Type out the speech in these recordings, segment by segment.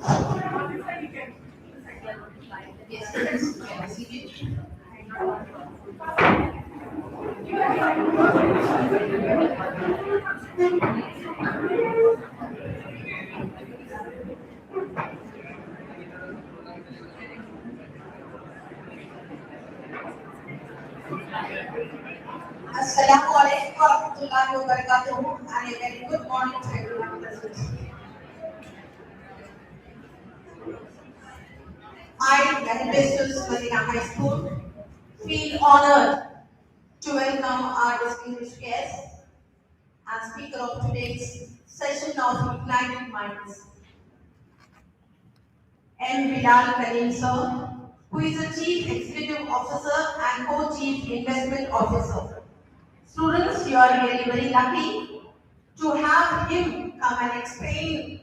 Yes, yes, yes. Assalamu alaikum warahmatullahi wabarakatuh and a very good morning to everyone present. I, Gadabestus Madina High School, feel honored to welcome our distinguished guest and speaker of today's session of Ignited Minds, M. Bilal Karim sir, who is the Chief Executive Officer and Co-Chief Investment Officer. Students, you are really very lucky to have him come and explain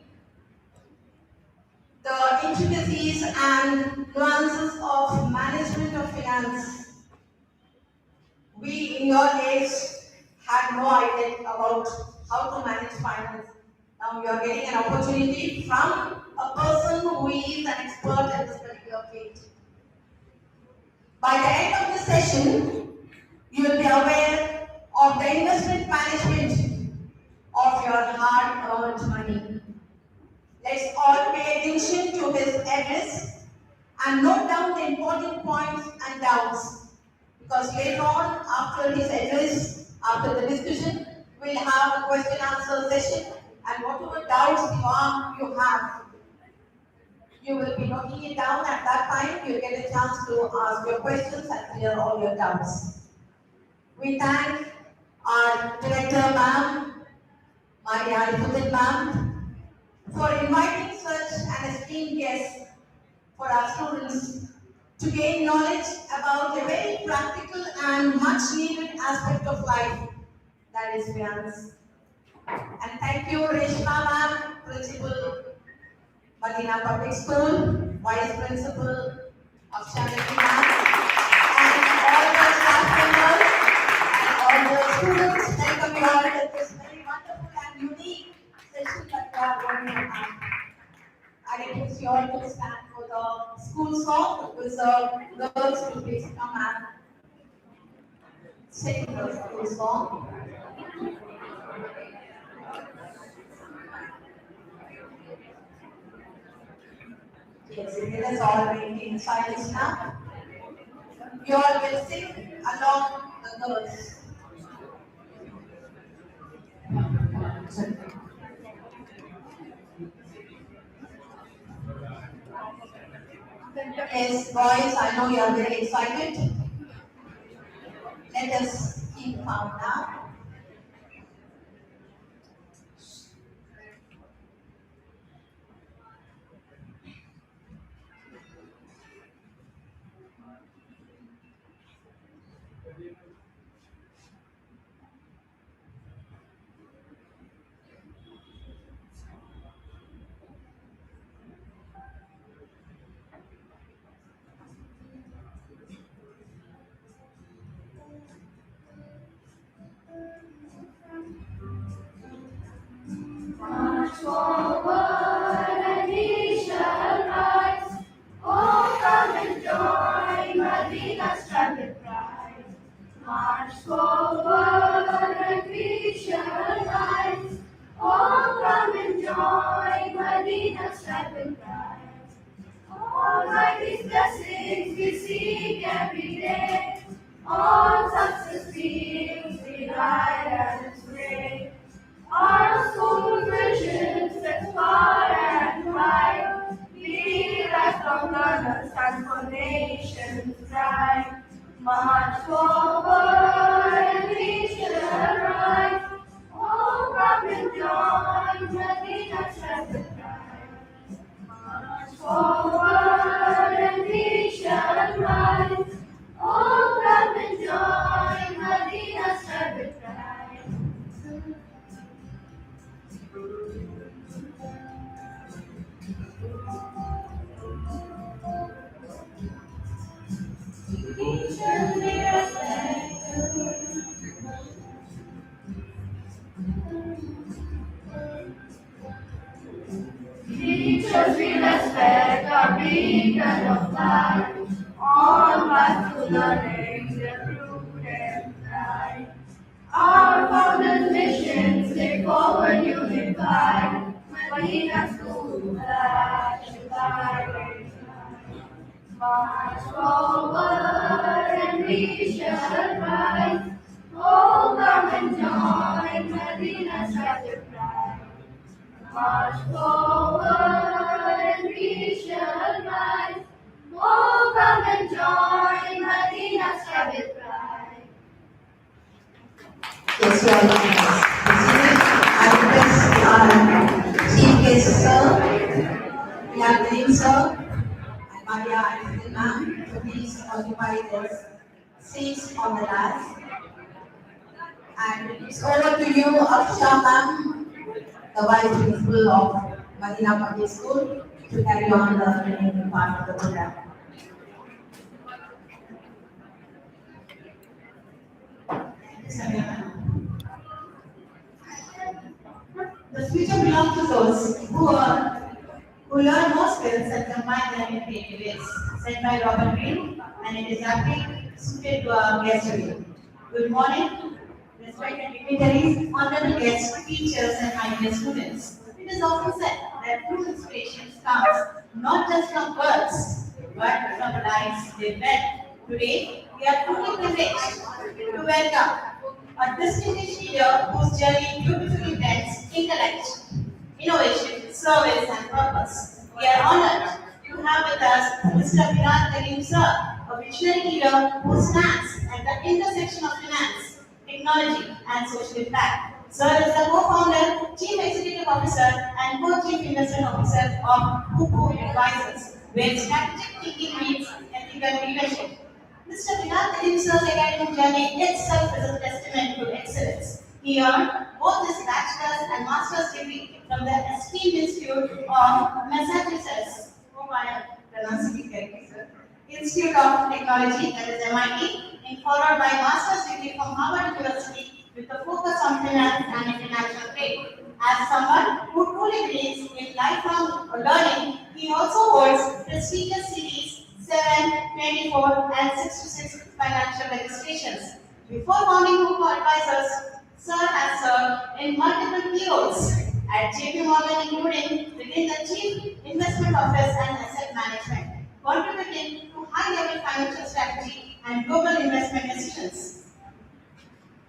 the intricacies and nuances of management of finance. We in your age had no idea about how to manage finance. Now you are getting an opportunity from a person who is an expert in this particular field. By the end of the session, you will be aware of the investment management of your hard-earned money. Let's all pay attention to his address and note down the important points and doubts. Because later on, after his address, after the discussion, we'll have a question answer session, and whatever doubts you have, you will be noting it down. At that time, you'll get a chance to ask your questions and clear all your doubts. We thank our director, ma'am, Maria Arifuddin ma'am, for inviting such an esteemed guest for our students to gain knowledge about a very practical and much needed aspect of life, that is finance. And thank you, Reshma ma'am, Principal, Madina Public School, Vice Principal of Shanati ma'am, and all the staff members and all the students. Welcome you all to this very wonderful and unique session that we are going to have. I request you all to stand for the school song with the girls to please come and sing the school song. Yes, let us all maintain silence now. You all will sing along the girls. Yes, boys, I know you are very excited. Let us keep calm now. March forward and we shall rise. Oh, come and join Madina's trumpet cry. March forward and we shall rise. Oh, come and join Madina's trumpet cry. All righteous blessings we seek every day. All success feels we ride and pray. Our school visions set far and high. We rise from learners and for nations thrive. March forward and we shall rise. Oh, come and join Medina's shepherd cry. March forward and we shall rise. Oh, come and join Medina's shepherd cry. We shall be restless Teachers we respect are beacon of light. On path to learning, the prudent guide. Our founder's mission, stay forward, unified. Medina School, flash, guide. March forward and we shall rise. Oh, come and join Medina's rapid pride. March forward and we shall rise. Oh, come and join Medina's rapid pride. Yes, you are right. I request our chief guest, sir, we have Naeem, sir, and Maria and Hilda, ma'am, to please occupy their seats on the dais. And it's over to you, Aksha ma'am, the vice principal of Madina Public School, to carry on the remaining part of the program. The future belongs to those who learn more skills and combine them in creative ways, said by Robert Greene, and it is aptly suited to our guest today. Good morning, respected dignitaries, honorable guests, teachers, and my dear students. It is often said that true inspiration comes not just from words, but from the lives they led. Today, we are truly privileged to welcome a distinguished leader whose journey beautifully blends intellect, innovation, service, and purpose. We are honored to have with us Mr. Virat Karim sir, a visionary leader who stands at the intersection of finance, technology, and social impact. Sir is the co-founder, chief executive officer, and co-chief investment officer of Huku Advisors, where strategic thinking meets ethical leadership. Mr. Virat Karim sir's academic journey itself is a testament to excellence. He earned both his bachelor's and master's degree from the esteemed Institute of Massachusetts, Institute of Technology, that is MIT, and followed by master's degree from Harvard University with a focus on finance and international trade. As someone who truly believes in lifelong learning, he also holds prestigious Series 7, 24, and 66 financial registrations. Before founding Huku Advisors, Sir has served in multiple key roles at JP Morgan, including within the Chief Investment Office and Asset Management, contributing to high-level financial strategy and global investment decisions.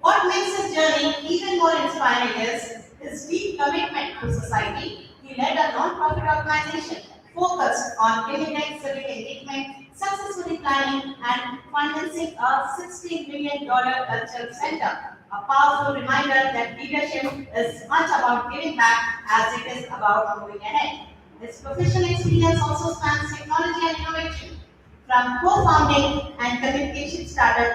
What makes his journey even more inspiring is his deep commitment to society. He led a non-profit organization focused on immigrant civic engagement, successfully planning and financing a $60 million cultural center. A powerful reminder that leadership is much about giving back as it is about moving ahead. His professional experience also spans technology and innovation, from co-founding and communication startup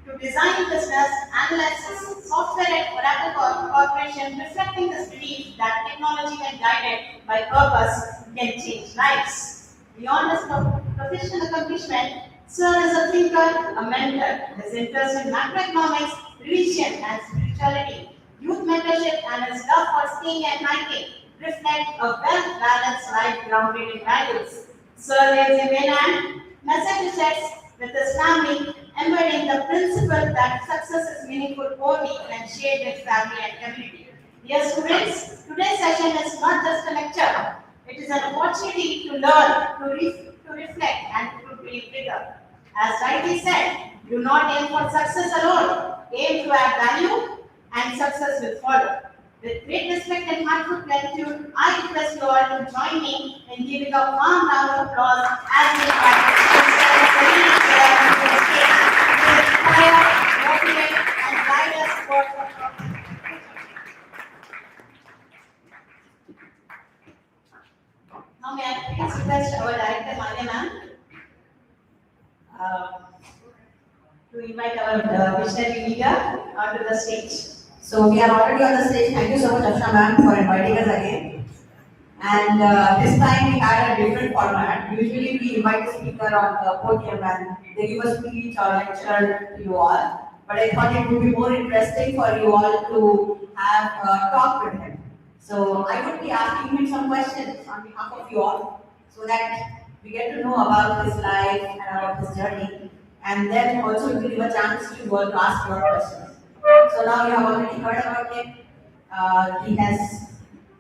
to design business analysis software at Oracle Corporation, reflecting this belief that technology when guided by purpose can change lives. Beyond his professional accomplishment, Sir is a thinker, a mentor. His interest in macroeconomics, religion, and spirituality, youth mentorship, and his love for skiing and hiking reflect a well-balanced life grounded in values. Sir lives in Mainland, Massachusetts, with his family, embedding the principle that success is meaningful only when shared with family and community. Dear students, today's session is not just a lecture. It is an opportunity to learn, to reflect, and to dream bigger. As rightly said, do not aim for success alone. Aim to add value, and success will follow. With great respect and heartfelt gratitude, I request you all to join me in giving a warm round of applause as we inspire, motivate, and guide us forward. Now may I please request our director, Maria ma'am, to invite our visionary leader onto the stage. So we are already on the stage. Thank you so much, Aksha ma'am, for inviting us again. And this time we had a different format. Usually we invite the speaker on the podium and they give a speech or lecture to you all. But I thought it would be more interesting for you all to have a talk with him. So I would be asking him some questions on behalf of you all, so that we get to know about his life and about his journey, and then also to give a chance to you all to ask your questions. So now you have already heard about him.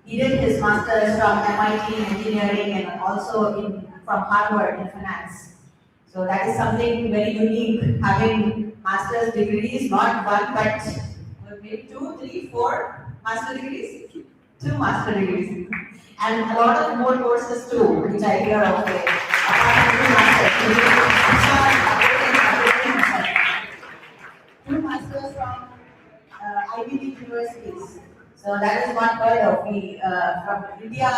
He did his master's from MIT in engineering and also from Harvard in finance. So that is something very unique, having master's degrees, not one, but maybe 2, 3, 4 master degrees. 2 master degrees. And a lot of more courses too, which I hear of it. Two masters from Ivy League universities. So that is one part of me. From India,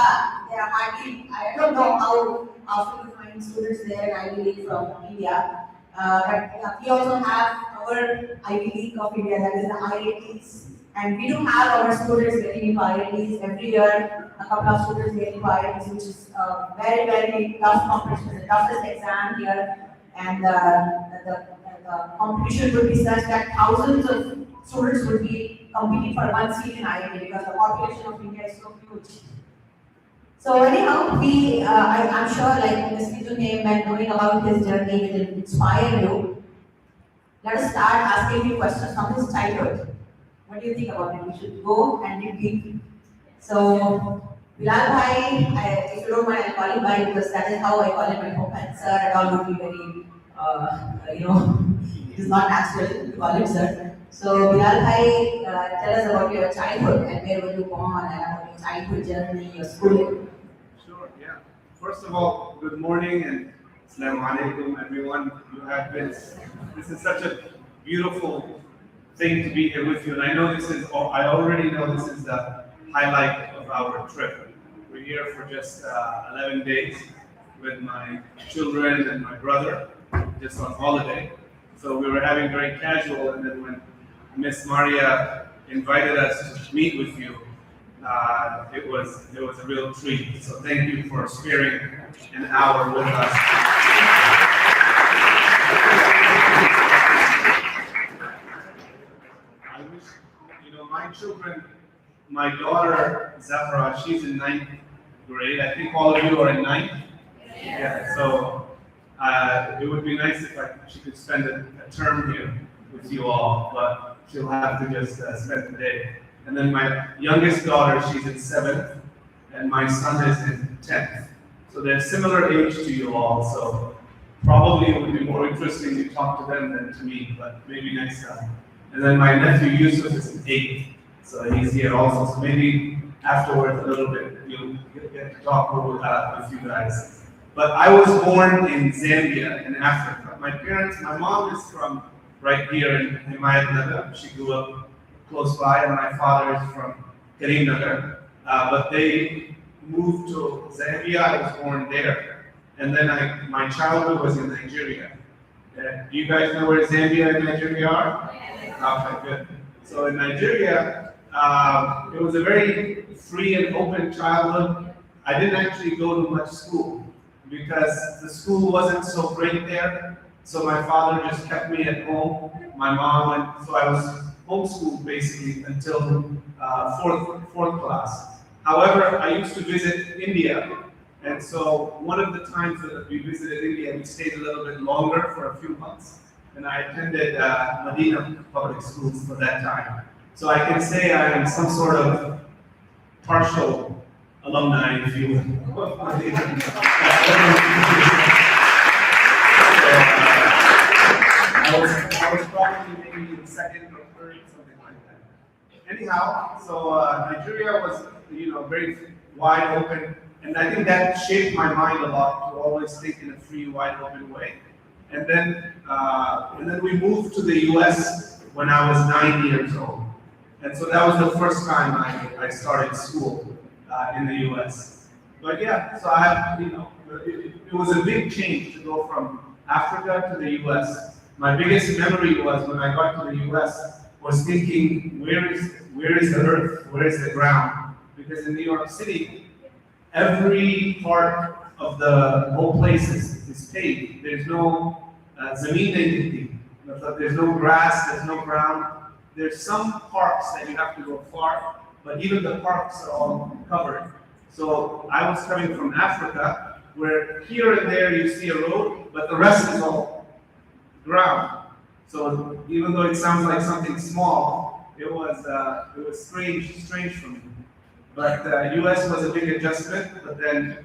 they are hardly, I don't know how often you find students there in Ivy League from India. But we also have our Ivy League of India, that is the IITs. And we do have our students getting into IITs every year. A couple of students getting into IITs, which is a very, very tough competition, the toughest exam here. And the competition would be such that thousands of students would be competing for one seat in IIT because the population of India is so huge. So anyhow, I'm sure like listening to him and knowing about his journey will inspire you. Let us start asking him questions from his childhood. What do you think about it? We should go and dig deep. So, Bilal Bhai, if you don't mind, I'll call him Bhai because that is how I call him at home. And sir at all would be very, it is not natural to call him sir. So, Bilal Bhai, tell us about your childhood and where were you born and about your childhood journey, your schooling. Sure, yeah. First of all, good morning and Assalamu alaikum, everyone. This is such a beautiful thing to be here with you. And I already know this is the highlight of our trip. We're here for just 11 days with my children and my brother, just on holiday. So we were having very casual, and then when Miss Maria invited us to meet with you, it was a real treat. So thank you for sparing an hour with us. My children, my daughter Zafra, she's in 9th grade. I think all of you are in 9th. Yeah. So it would be nice if she could spend a term here with you all, but she'll have to just spend the day. And then my youngest daughter, she's in 7th, and my son is in 10th. So they're similar age to you all. So probably it would be more interesting to talk to them than to me, but maybe next time. And then my nephew Yusuf is in 8th, so he's here also. So maybe afterwards a little bit you'll get to talk with you guys. But I was born in Zambia in Africa. My mom is from right here in Himayat Nagar. She grew up close by, and my father is from Karim Nagar. But they moved to Zambia. I was born there, and then my childhood was in Nigeria. Do you guys know where Zambia and Nigeria are? Okay, good. So in Nigeria, it was a very free and open childhood. I didn't actually go to much school because the school wasn't so great there. So my father just kept me at home, my mom, and so I was homeschooled basically until fourth class. However, I used to visit India. And so one of the times that we visited India, we stayed a little bit longer for a few months. And I attended Medina public schools for that time. So I can say I am some sort of partial alumni, if you will. I was probably maybe in 2nd or 3rd, something like that. Anyhow, so Nigeria was, very wide open. And I think that shaped my mind a lot to always think in a free, wide open way. And then we moved to the US when I was 9 years old. And so that was the first time I started school in the US. But yeah, so it was a big change to go from Africa to the US. My biggest memory was when I got to the US was thinking, where is the earth? Where is the ground? Because in New York City, every part of the whole place is paved. There's no zameen entity. There's no grass, there's no ground. There's some parks that you have to go far, but even the parks are all covered. So I was coming from Africa, where here and there you see a road, but the rest is all ground. So even though it sounds like something small, it was strange for me. But US was a big adjustment, but then,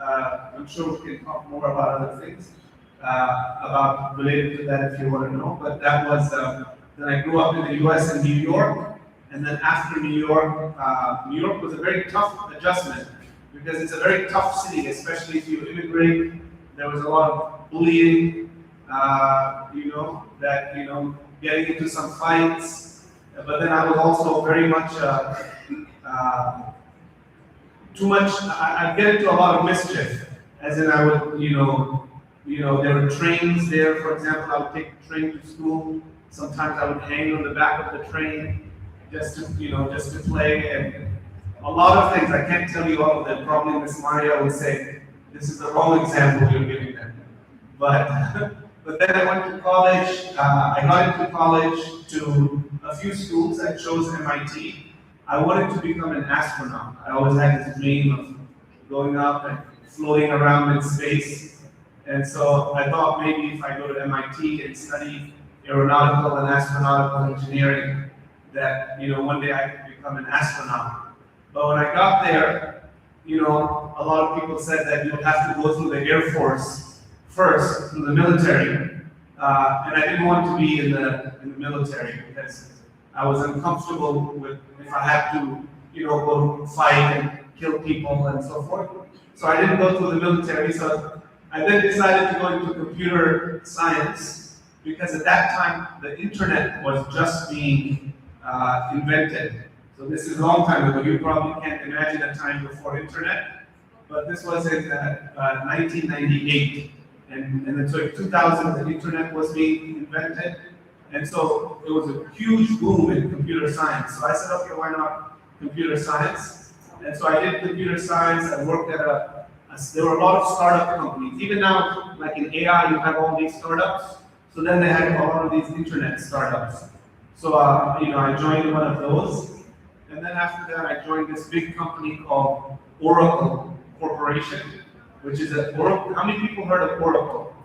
I'm sure we can talk more about other things, about related to that if you want to know. But that was, then I grew up in the US in New York, and then after New York was a very tough adjustment, because it's a very tough city, especially if you immigrate. There was a lot of bullying, getting into some fights, but then I was also very much, I'd get into a lot of mischief, as in I would, there were trains there, for example, I would take the train to school. Sometimes I would hang on the back of the train just to play, and a lot of things. I can't tell you all of them. Probably Miss Maria would say, this is the wrong example you're giving them. But then I went to college. I got into college to a few schools. I chose MIT. I wanted to become an astronaut. I always had this dream of going up and floating around in space. And so I thought maybe if I go to MIT and study aeronautical and astronautical engineering, that one day I could become an astronaut. But when I got there, a lot of people said that you would have to go through the Air Force first, through the military. And I didn't want to be in the military because I was uncomfortable with if I had to, go fight and kill people and so forth. So I didn't go through the military. So I then decided to go into computer science, because at that time the internet was just being invented. So this is a long time ago. You probably can't imagine a time before internet, but this was in 1998. And then so in 2000, the internet was being invented. And so it was a huge boom in computer science. So I said, okay, why not computer science? And so I did computer science. I worked at there were a lot of startup companies. Even now, like in AI, you have all these startups. So then they had a lot of these internet startups. So, I joined one of those. And then after that, I joined this big company called Oracle Corporation, which is Oracle. How many people heard of Oracle?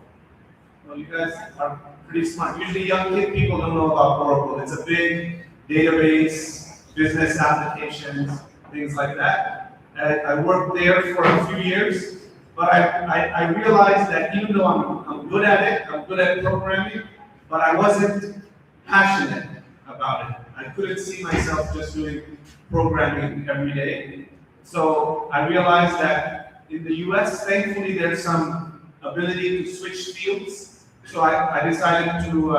Well, you guys are pretty smart. Usually young people don't know about Oracle. It's a big database, business applications, things like that. I worked there for a few years, but I realized that even though I'm good at it, I'm good at programming, but I wasn't passionate about it. I couldn't see myself just doing programming every day. So I realized that in the US, thankfully, there's some ability to switch fields. So I decided to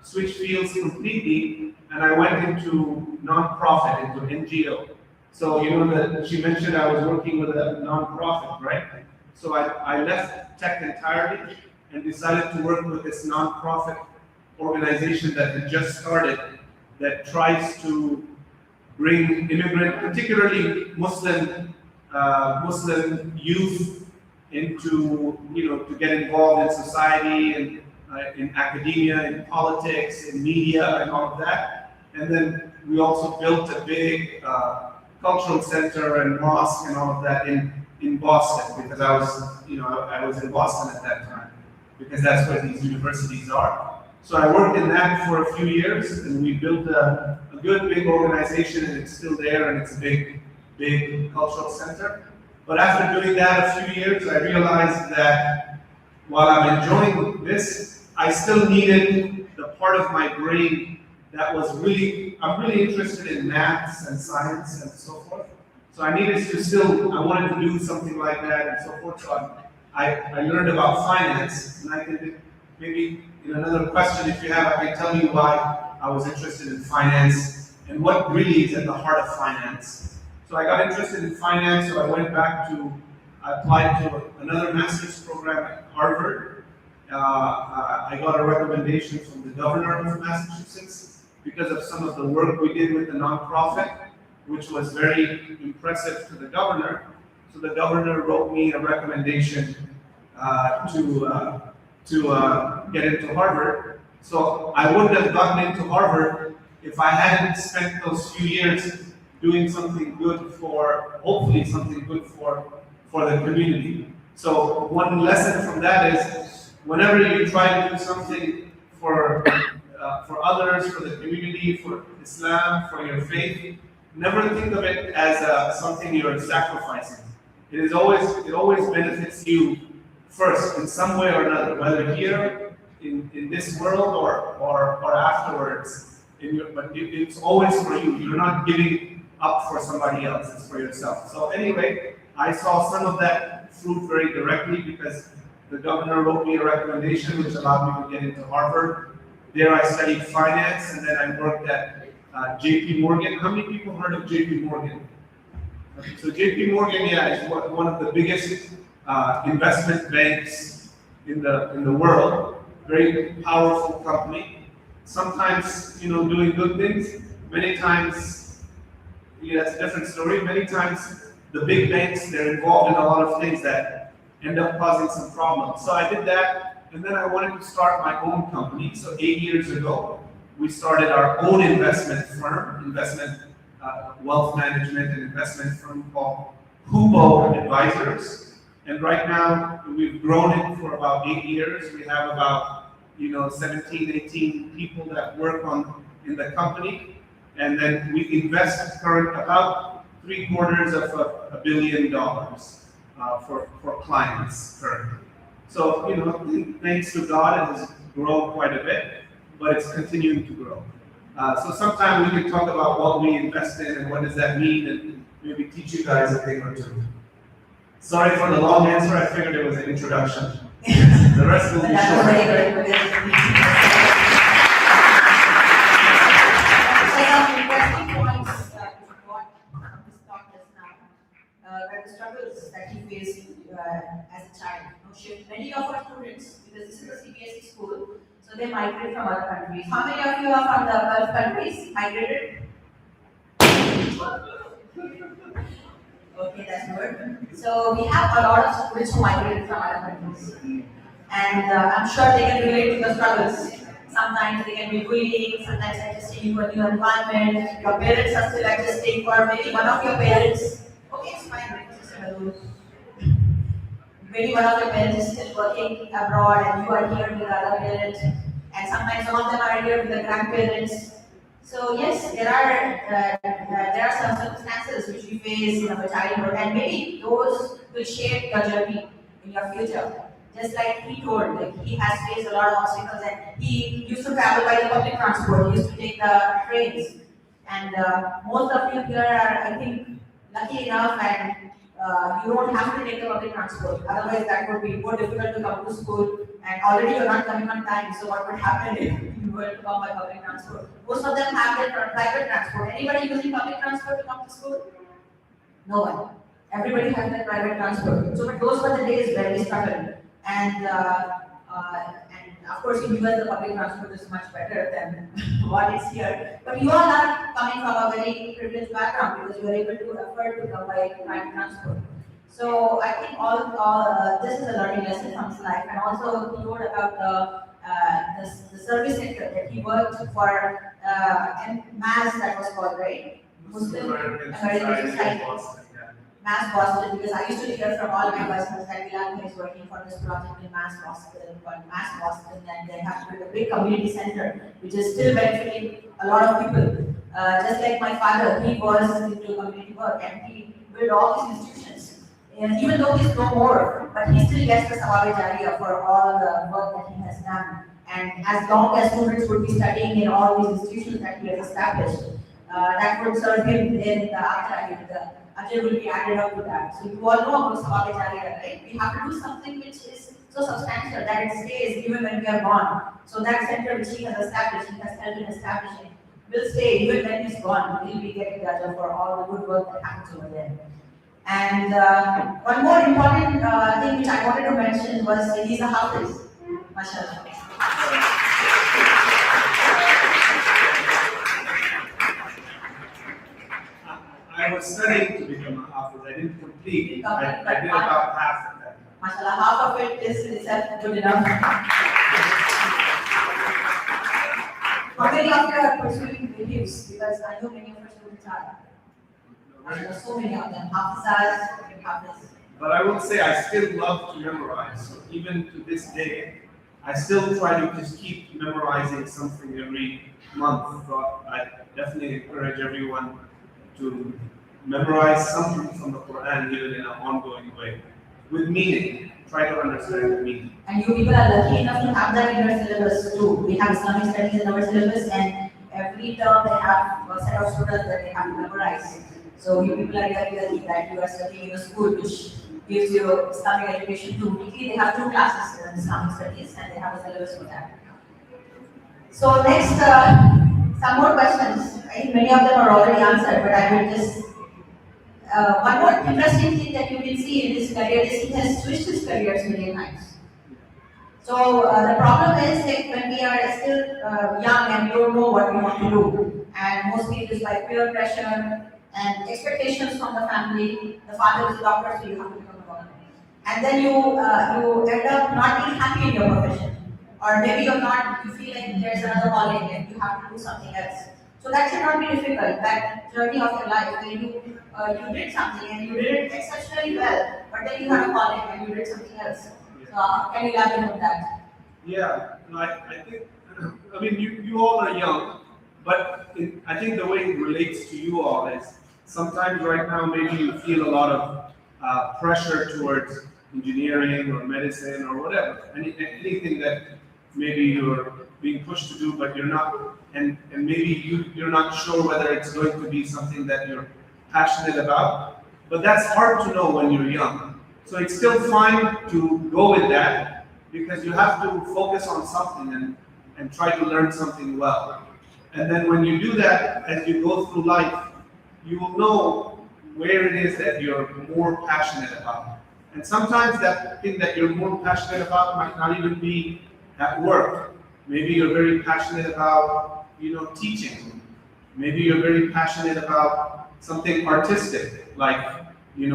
switch fields completely, and I went into nonprofit, into NGO. So that she mentioned I was working with a nonprofit, right? So I left tech entirely and decided to work with this nonprofit organization that had just started, that tries to bring immigrant, particularly Muslim youth into, to get involved in society and in academia, in politics, in media, and all of that. And then we also built a big cultural center and mosque and all of that in Boston, because I was in Boston at that time, because that's where these universities are. So I worked in that for a few years, and we built a good big organization, and it's still there, and it's a big cultural center. But after doing that a few years, I realized that while I'm enjoying this, I still needed the part of my brain that was I'm really interested in maths and science and so forth. So I wanted to do something like that and so forth. So I learned about finance, and I can maybe in another question, if you have, I can tell you why I was interested in finance and what really is at the heart of finance. So I got interested in finance, so I applied to another master's program at Harvard. I got a recommendation from the governor of Massachusetts because of some of the work we did with the nonprofit, which was very impressive to the governor. So the governor wrote me a recommendation to get into Harvard. So I wouldn't have gotten into Harvard if I hadn't spent those few years doing something good for, hopefully something good for the community. So one lesson from that is, whenever you try to do something for others, for the community, for Islam, for your faith, never think of it as something you're sacrificing. It always benefits you first in some way or another, whether here in this world or afterwards. But it's always for you. You're not giving up for somebody else, it's for yourself. So anyway, I saw some of that fruit very directly because the governor wrote me a recommendation which allowed me to get into Harvard. There I studied finance, and then I worked at JP Morgan. How many people heard of JP Morgan? So JP Morgan, is one of the biggest investment banks in the world. Very powerful company. Sometimes, doing good things. Many times, that's a different story. Many times, the big banks, they're involved in a lot of things that end up causing some problems. So I did that, and then I wanted to start my own company. So 8 years ago, we started our own investment firm, wealth management and investment firm called Hubo Advisors. And right now, we've grown it for about 8 years. We have about 17, 18 people that work in the company. And then we invest about $750 million for clients currently. So, thanks to God, it has grown quite a bit, but it's continuing to grow. So sometime we can talk about what we invest in and what does that mean, and maybe teach you guys a thing or two. Sorry for the long answer, I figured it was an introduction. The rest will be That was short. very good. Some interesting points that we got from this talk just now were the struggles that he faced as a child. Many of our students, because this is a CBSE school, so they migrate from other countries. How many of you are from the Gulf countries? Migrated? Okay, that's good. So we have a lot of students who migrated from other countries. And I'm sure they can relate to the struggles. Sometimes they can be bullying, sometimes adjusting to a new environment. Your parents are still adjusting, or maybe one of your parents. Okay, it's fine. Maybe one of your parents is still working abroad and you are here with the other parent. And sometimes some of them are here with the grandparents. So yes, there are some circumstances which we face in our childhood, and maybe those will shape your journey in your future. Just like he told, he has faced a lot of obstacles, and he used to travel by the public transport. He used to take the trains, and most of you here are, I think, lucky enough, and you don't have to take the public transport. Otherwise, that would be more difficult to come to school. And already you're not coming on time. So what would happen if you were to come by public transport? Most of them have their private transport. Anybody using public transport to come to school? No one. Everybody has their private transport. So those were the days where we struggled. And of course, in US, the public transport is much better than what is here. But you all are coming from a very privileged background because you are able to afford to come by private transport. So I think all this is a learning lesson from his life, and also he wrote about the service sector that he worked for, and MAS, that was called, right? Muslim American Society. MAS Boston, because I used to hear from all my customers that Bilal is working for this project in MAS Boston, called MAS Boston, and they have built a big community center, which is still benefiting a lot of people. Just like my father, he was into community work, and he built all these institutions. And even though he's no more, but he still gets the Sawabe Jariya for all the work that he has done. And as long as students would be studying in all these institutions that he has established, that would serve him in the afterlife. The ajr will be added up to that. So you all know about Sawabe Jariya, right? We have to do something which is so substantial that it stays even when we are gone. So that center which he has established, he has helped in establishing, will stay even when he's gone. He'll be getting the ajr for all the good work that happens over there. And one more important thing which I wanted to mention was he's a Hafiz. MashaAllah. I was studying to become a Hafiz. I didn't complete. I did about half of that. MashaAllah, half of it is itself good enough. How many of you are pursuing reviews? Because I know many of our students are. There are so many of them, Hafiz. But I will say I still love to memorize. So even to this day, I still try to just keep memorizing something every month. So I definitely encourage everyone to memorize something from the Quran even in an ongoing way. With meaning. Try to understand the meaning. And you people are lucky enough to have that in your syllabus too. We have Islamic studies in our syllabus, and every term they have a set of students that they have to memorize. So you people are really lucky that you are studying in a school which gives you Islamic education too. Weekly they have 2 classes in Islamic studies and they have a syllabus for that. So next, some more questions. I think many of them are already answered, but I will just one more interesting thing that you can see in his career is he has switched his careers many times. So the problem is that when we are still young and we don't know what we want to do, and mostly it is by peer pressure and expectations from the family. The father is a doctor, so you have to become a doctor. And then you end up not being happy in your profession, or maybe you feel like there's another calling and you have to do something else. So that should not be difficult. That journey of your life where you did something and you did it exceptionally well, but then you had a calling and you did something else. So can you elaborate on that? Yeah, no, I think, I mean, you all are young, but I think the way it relates to you all is sometimes right now maybe you feel a lot of pressure towards engineering or medicine or whatever, anything that maybe you're being pushed to do, but you're not, and maybe you're not sure whether it's going to be something that you're passionate about. But that's hard to know when you're young. So it's still fine to go with that because you have to focus on something and try to learn something well. And then when you do that, as you go through life, you will know where it is that you're more passionate about. And sometimes that thing that you're more passionate about might not even be at work. Maybe you're very passionate about, teaching. Maybe you're very passionate about something artistic, like, you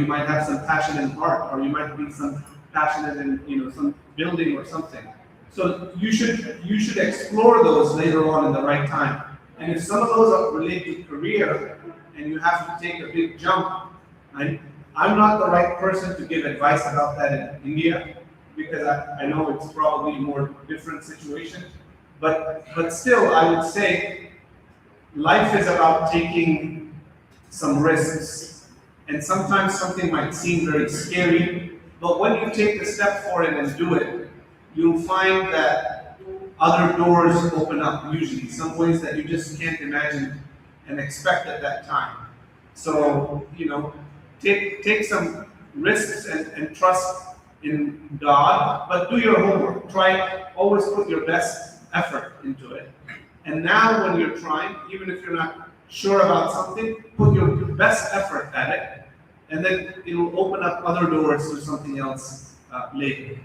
might have some passion in art, or you might be some passionate in, some building or something. So you should explore those later on in the right time. And if some of those are related to career, and you have to take a big jump, I'm not the right person to give advice about that in India, because I know it's probably a more different situation. But still, I would say life is about taking some risks. And sometimes something might seem very scary, but when you take the step for it and do it, you'll find that other doors open up usually, some ways that you just can't imagine and expect at that time. So, take some risks and trust in God, but do your homework. Always put your best effort into it. And now when you're trying, even if you're not sure about something, put your best effort at it, and then it will open up other doors to something else later.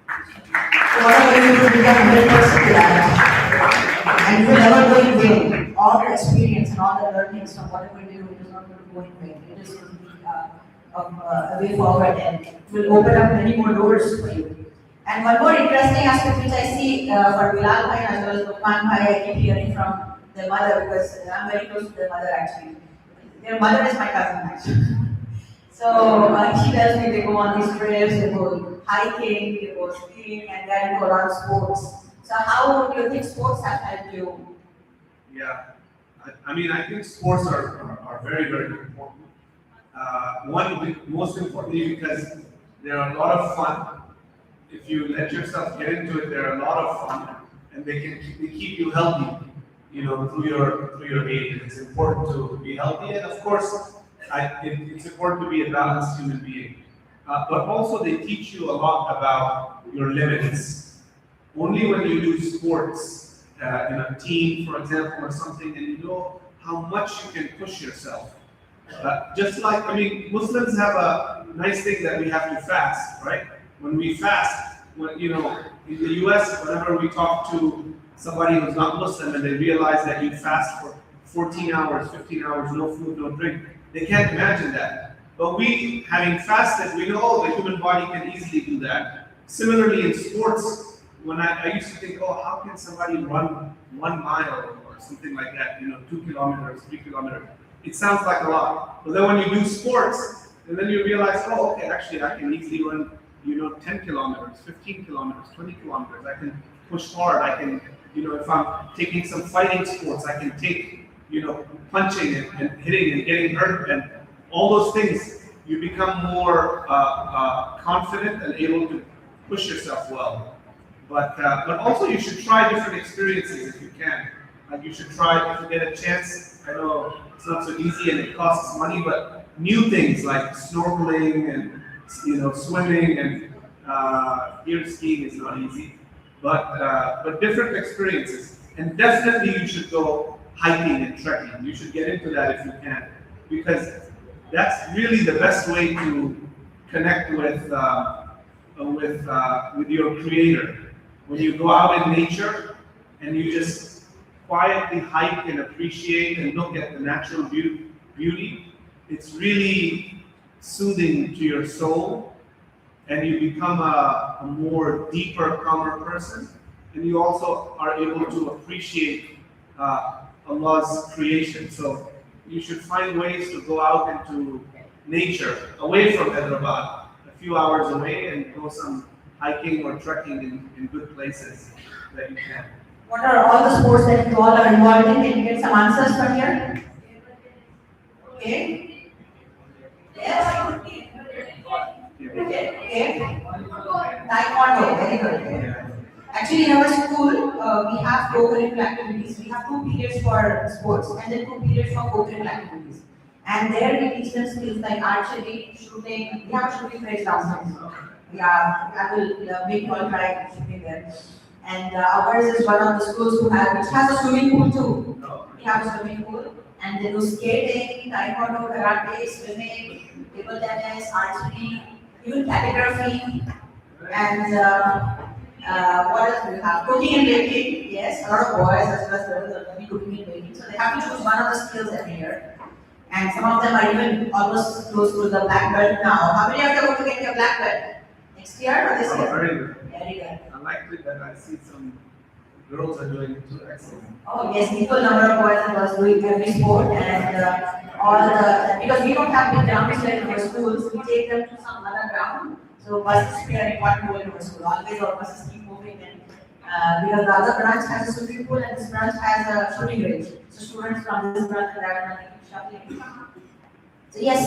Whatever you do, become very person to that. And you will never go in vain. All the experience and all the learnings from whatever you do, it is not going to go in vain. It is going to be a way forward, and it will open up many more doors for you. And one more interesting aspect which I see for Bilal Bhai as well as Lukman Bhai, I keep hearing from their mother, because I'm very close to their mother actually. Their mother is my cousin actually. So she tells me they go on these trips, they go hiking, they go skiing, and then go around sports. So how do you think sports have helped you? Yeah, I think sports are very, very important. Most importantly, because they're a lot of fun. If you let yourself get into it, they're a lot of fun, and they keep you healthy, through your age. It's important to be healthy, and of course, it's important to be a balanced human being. But also, they teach you a lot about your limits. Only when you do sports in a team, for example, or something, and you know how much you can push yourself. Just like, Muslims have a nice thing that we have to fast, right? When we fast, in the US, whenever we talk to somebody who's not Muslim and they realize that you fast for 14 hours, 15 hours, no food, no drink, they can't imagine that. But we, having fasted, we know the human body can easily do that. Similarly in sports, when I used to think, how can somebody run 1 mile or or something like that, 2 kilometers, 3 kilometers. It sounds like a lot. But then when you do sports, and then you realize, oh, okay, actually I can easily run, 10 kilometers, 15 kilometers, 20 kilometers. I can push hard. I can, if I'm taking some fighting sports, I can take, punching and hitting and getting hurt and all those things. You become more confident and able to push yourself well. But also you should try different experiences if you can. Like you should try, if you get a chance, I know it's not so easy and it costs money, but new things like snorkeling and swimming and here skiing is not easy. But different experiences. And definitely you should go hiking and trekking. You should get into that if you can. Because that's really the best way to connect with your creator. When you go out in nature and you just quietly hike and appreciate and look at the natural beauty, it's really soothing to your soul, and you become a more deeper, calmer person, and you also are able to appreciate Allah's creation. So you should find ways to go out into nature, away from Hyderabad, a few hours away, and go some hiking or trekking in good places that you can. What are all the sports that you all are involved in? Can you get some answers from here? Okay. Yes. Okay. Taekwondo, very good. Actually, in our school, we have co-curricular activities. We have 2 periods for sports and then 2 periods for co-curricular activities. And there we teach them skills like archery, shooting. We have a shooting range downstairs. Yeah, I will make you all try shooting there. And ours is one of the schools which has a swimming pool too. We have a swimming pool, and they do skating, taekwondo, karate, swimming, table tennis, archery, even calligraphy, and what else do we have? Cooking and baking. Yes, a lot of boys as well as girls are learning cooking and baking. So they have to choose one of the skills every year. And some of them are even almost close to the black belt now. How many of you are going to get your black belt? Next year or this year? Very good. Very good. I like it that I see some girls are doing it too. Excellent. Oh yes, equal number of boys and girls doing every sport, and because we don't have big grounds here in our schools, we take them to some other ground. So buses play an important role in our school. Always our buses keep moving, and because the other branch has a swimming pool and this branch has a shooting range. So students from this branch and that branch keep shuttling. So yes, we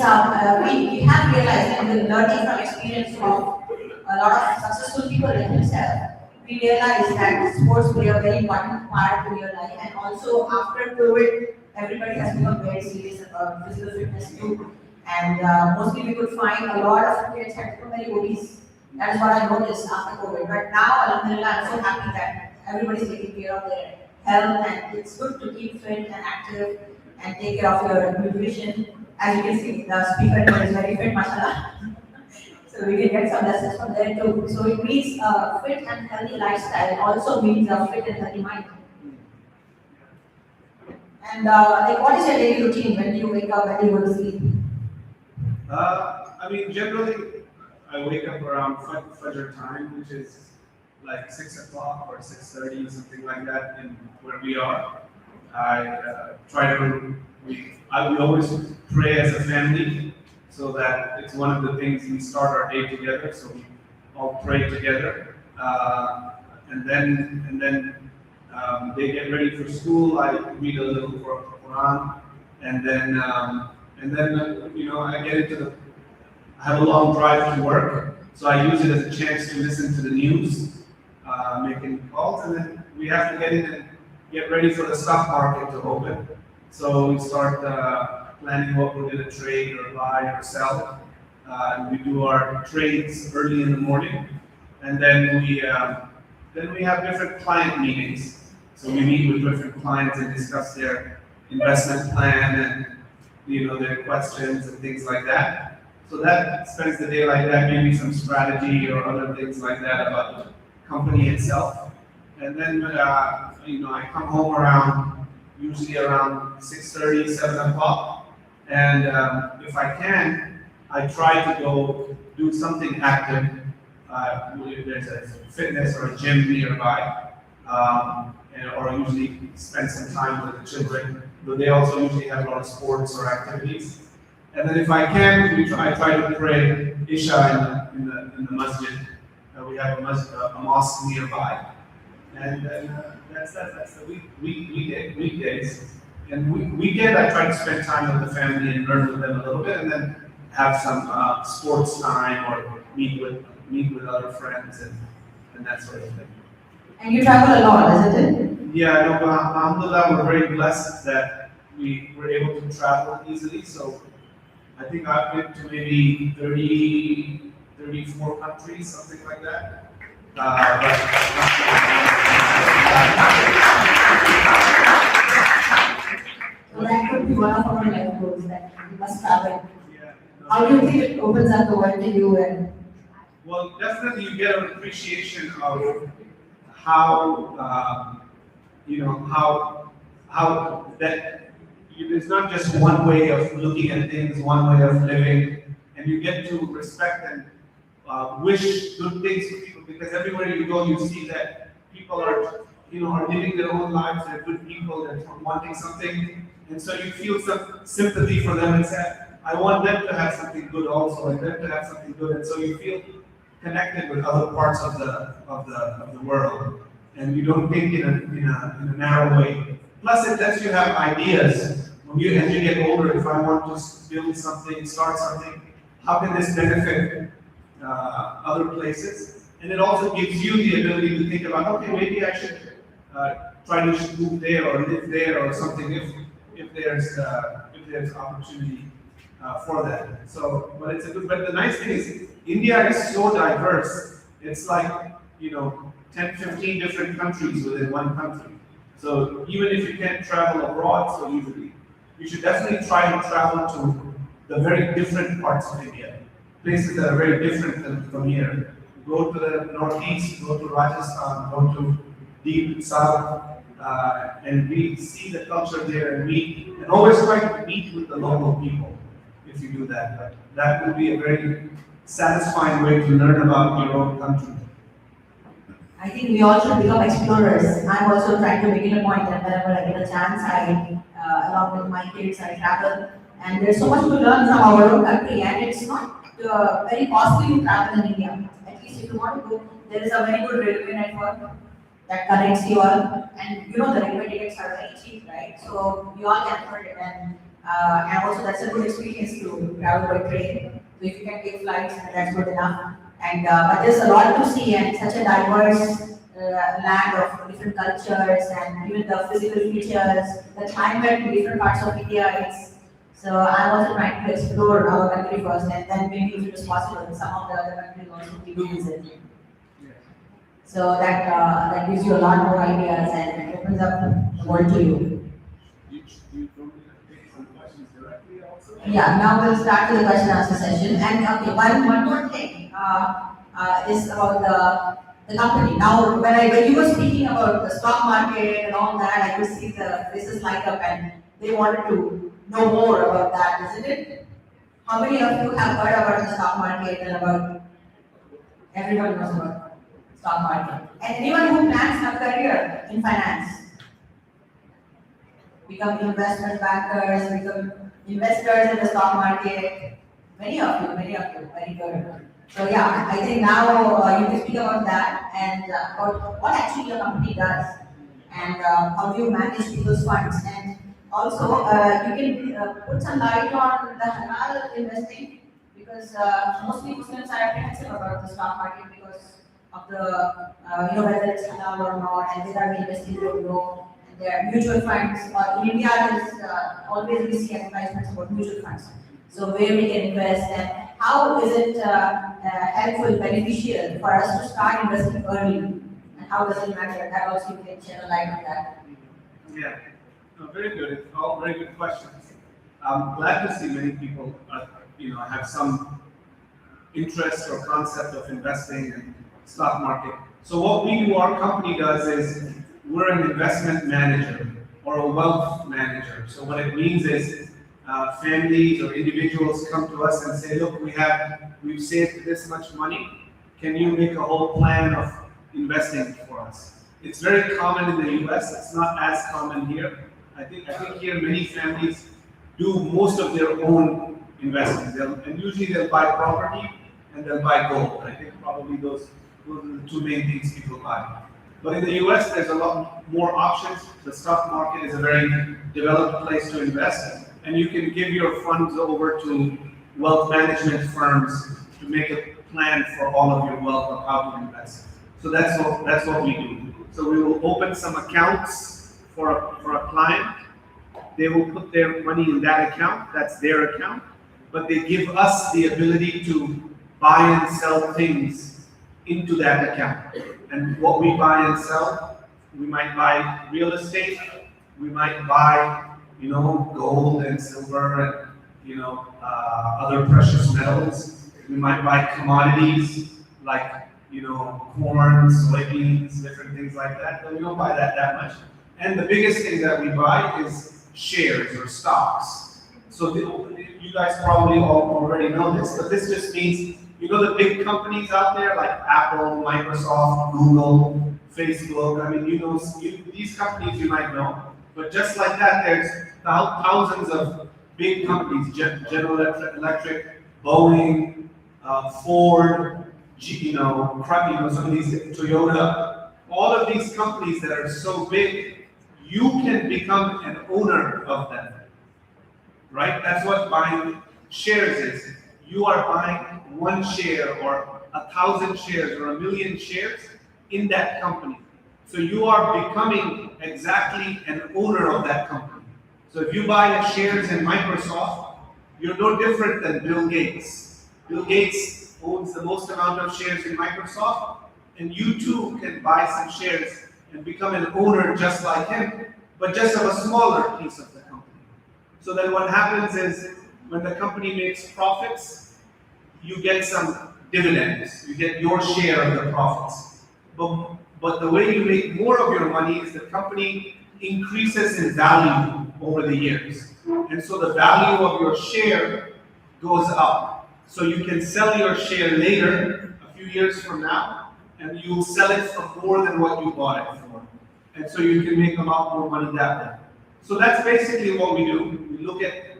have realized, and we're learning from experience of a lot of successful people like himself, we realize that sports play a very important part in your life, and also after COVID, everybody has become very serious about physical fitness too. And mostly we could find a lot of kids had become very obese. That is what I noticed after COVID. But now, alhamdulillah, I'm so happy that everybody's taking care of their health, and it's good to keep fit and active and take care of your nutrition. As you can see, the speaker is very fit, mashallah. So we can get some lessons from there too. So it means a fit and healthy lifestyle also means a fit and healthy mind. And like, what is your daily routine? When do you wake up? When do you go to sleep? I mean, generally, I wake up around Fajr time, which is like 6 o'clock or 6:30, something like that, in where we are. I we always pray as a family, so that it's one of the things we start our day together. So we all pray together, and then they get ready for school. I read a little for Quran, and then I get into I have a long drive to work, so I use it as a chance to listen to the news, making calls, and then we have to get in and get ready for the stock market to open. So we start planning what we're going to trade or buy or sell. We do our trades early in the morning, and then we have different client meetings. So we meet with different clients and discuss their investment plan and their questions and things like that. So that spends the day like that, maybe some strategy or other things like that about the company itself. And then I come home usually around 6:30, 7 o'clock. And if I can, I try to go do something active. There's a fitness or a gym nearby. or usually spend some time with the children. Though they also usually have a lot of sports or activities. And then if I can, I try to pray Isha in the masjid. We have a mosque nearby. And then that's the weekdays. And weekend I try to spend time with the family and learn with them a little bit, and then have some sports time or meet with other friends and that sort of thing. And you travel a lot, isn't it? Yeah, no, but alhamdulillah, we're very blessed that we were able to travel easily. So I think I've been to maybe 34 countries, something like that. So that could be one of our life goals that we must travel. Yeah, no. How do you think it opens up the world to you? And Well, definitely you get an appreciation of how, how that there's not just one way of looking at things, one way of living, and you get to respect and wish good things for people, because everywhere you go, you see that people are living their own lives, they're good people, they're wanting something, and so you feel some sympathy for them and say, I want them to have something good also, and them to have something good, and so you feel connected with other parts of the world, and you don't think in a narrow way. Plus, it lets you have ideas. As you get older, if I want to build something, start something, how can this benefit other places? And it also gives you the ability to think about, okay, maybe I should try to move there or live there or something if there's opportunity for that. So, but the nice thing is, India is so diverse. It's like 10, 15 different countries within one country. So even if you can't travel abroad so easily, you should definitely try to travel to the very different parts of India, places that are very different from here. Go to the northeast, go to Rajasthan, go to deep south, and see the culture there and always try to meet with the local people if you do that. But that will be a very satisfying way to learn about your own country. I think we all should become explorers. I'm also trying to make it a point that whenever I get a chance, along with my kids, I travel. And there's so much to learn from our own country, and it's not very costly to travel in India. At least if you want to go, there is a very good railway network that connects you all. And the railway tickets are very cheap, right? So you all can afford it. And also that's a good experience to travel by train. So if you can take flights, that's good enough. And but there's a lot to see, and such a diverse land of different cultures, and even the physical features, the climate in different parts of India. So I'm also trying to explore our country first, and then maybe if it is possible, some of the other countries also we do visit. So that gives you a lot more ideas and opens up the world to you. You told me to take some questions directly also? Yeah, now we'll start with the question and answer session. And okay, one more thing is about the company. Now, when you were speaking about the stock market and all that, I could see the faces light up, and they wanted to know more about that, isn't it? How many of you have heard about the stock market and about everyone knows about stock market? And anyone who plans a career in finance, become investment bankers, become investors in the stock market. Many of you, very good. So yeah, I think now you can speak about that and about what actually your company does, and how do you manage people's funds, and also you can put some light on the halal investing, because mostly Muslims are apprehensive about the stock market because of the whether it's halal or not, and whether we investing or no. Their mutual funds, in India, there's always we see advertisements about mutual funds. So where we can invest, and how is it helpful, beneficial for us to start investing early, and how does it matter? That also you can shed a light on that. Yeah, no, very good. It's all very good questions. I'm glad to see many people, have some interest or concept of investing in stock market. So what we do, our company does is, we're an investment manager or a wealth manager. So what it means is families or individuals come to us and say, look, we've saved this much money. Can you make a whole plan of investing for us? It's very common in the US, it's not as common here. I think here many families do most of their own investments. And usually they'll buy property and they'll buy gold. I think probably those are the two main things people buy. But in the US, there's a lot more options. The stock market is a very developed place to invest, and you can give your funds over to wealth management firms to make a plan for all of your wealth of how to invest. So that's what we do. So we will open some accounts for a client. They will put their money in that account. That's their account. But they give us the ability to buy and sell things into that account. And what we buy and sell, we might buy real estate, we might buy, gold and silver and, other precious metals. We might buy commodities like, corn, soybeans, different things like that, but we don't buy that much. And the biggest thing that we buy is shares or stocks. So you guys probably all already know this, but this just means, the big companies out there like Apple, Microsoft, Google, Facebook. I mean, these companies you might know, but just like that, there's thousands of big companies: General Electric, Boeing, Ford, some of these, Toyota. All of these companies that are so big, you can become an owner of them, right? That's what buying shares is. You are buying one share or 1,000 shares or 1,000,000 shares in that company. So you are becoming exactly an owner of that company. So if you buy shares in Microsoft, you're no different than Bill Gates. Bill Gates owns the most amount of shares in Microsoft, and you too can buy some shares and become an owner just like him, but just of a smaller piece of the company. So then what happens is, when the company makes profits, you get some dividends. You get your share of the profits. But the way you make more of your money is the company increases in value over the years. And so the value of your share goes up. So you can sell your share later, a few years from now, and you'll sell it for more than what you bought it for. And so you can make a lot more money that way. So that's basically what we do. We look at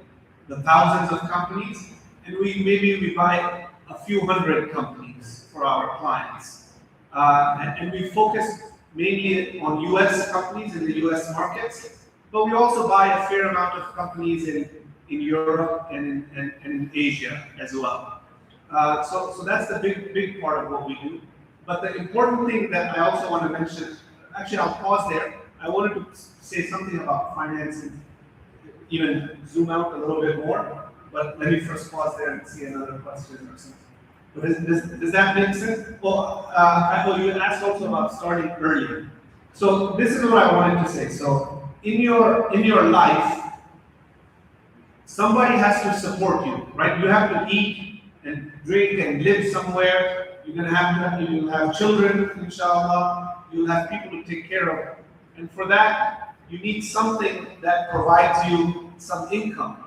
the thousands of companies, and we buy a few hundred companies for our clients. And we focus mainly on US companies in the US markets, but we also buy a fair amount of companies in Europe and in Asia as well. So that's the big part of what we do. But the important thing that I also want to mention, actually I'll pause there. I wanted to say something about financing, even zoom out a little bit more, but let me first pause there and see another question or something. But does that make sense? Well, you asked also about starting earlier. So this is what I wanted to say. So in your life, somebody has to support you, right? You have to eat and drink and live somewhere. You'll have children, inshallah. You'll have people to take care of. And for that, you need something that provides you some income.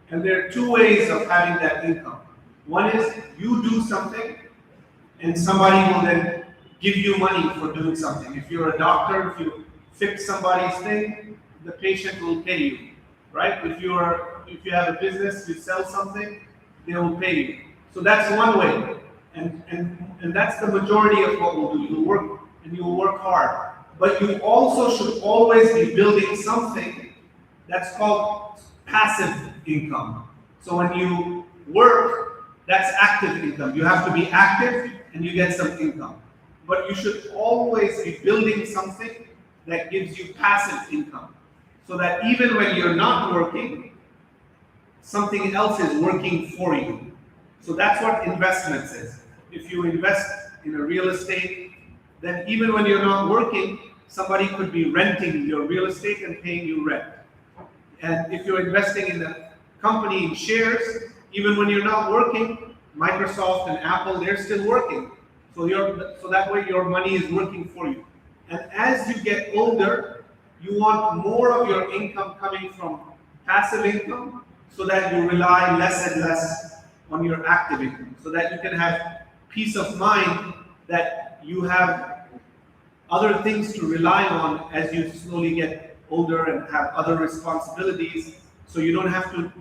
And there are two ways of having that income. One is you do something, and somebody will then give you money for doing something. If you're a doctor, if you fix somebody's thing, the patient will pay you, right? If you have a business, you sell something, they will pay you. So that's one way, and that's the majority of what we'll do. You'll work and you'll work hard, but you also should always be building something that's called passive income. So when you work, that's active income. You have to be active and you get some income. But you should always be building something that gives you passive income. So that even when you're not working, something else is working for you. So that's what investments is. If you invest in a real estate, then even when you're not working, somebody could be renting your real estate and paying you rent. And if you're investing in a company in shares, even when you're not working, Microsoft and Apple, they're still working. So that way your money is working for you. And as you get older, you want more of your income coming from passive income so that you rely less and less on your active income. So that you can have peace of mind that you have other things to rely on as you slowly get older and have other responsibilities, so you don't have to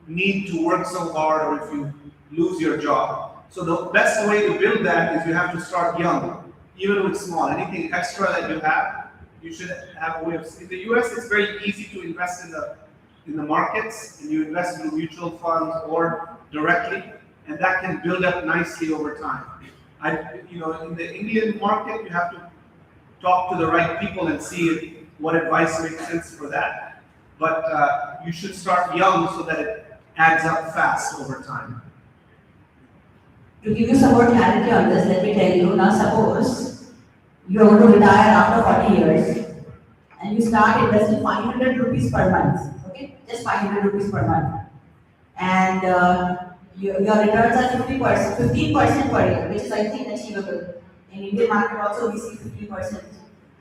need to work so hard or if you lose your job. So the best way to build that is you have to start young, even with small. Anything extra that you have, you should have a way of. In the US, it's very easy to invest in the markets, and you invest in mutual funds or directly, and that can build up nicely over time. In the Indian market, you have to talk to the right people and see what advice makes sense for that. But you should start young so that it adds up fast over time. To give you some more clarity on this, let me tell you, now suppose you are going to retire after 40 years and you start investing 500 rupees per month, okay? Just 500 rupees per month. And your returns are 50%, 15% per year, which is I think achievable. In Indian market also we see 15%.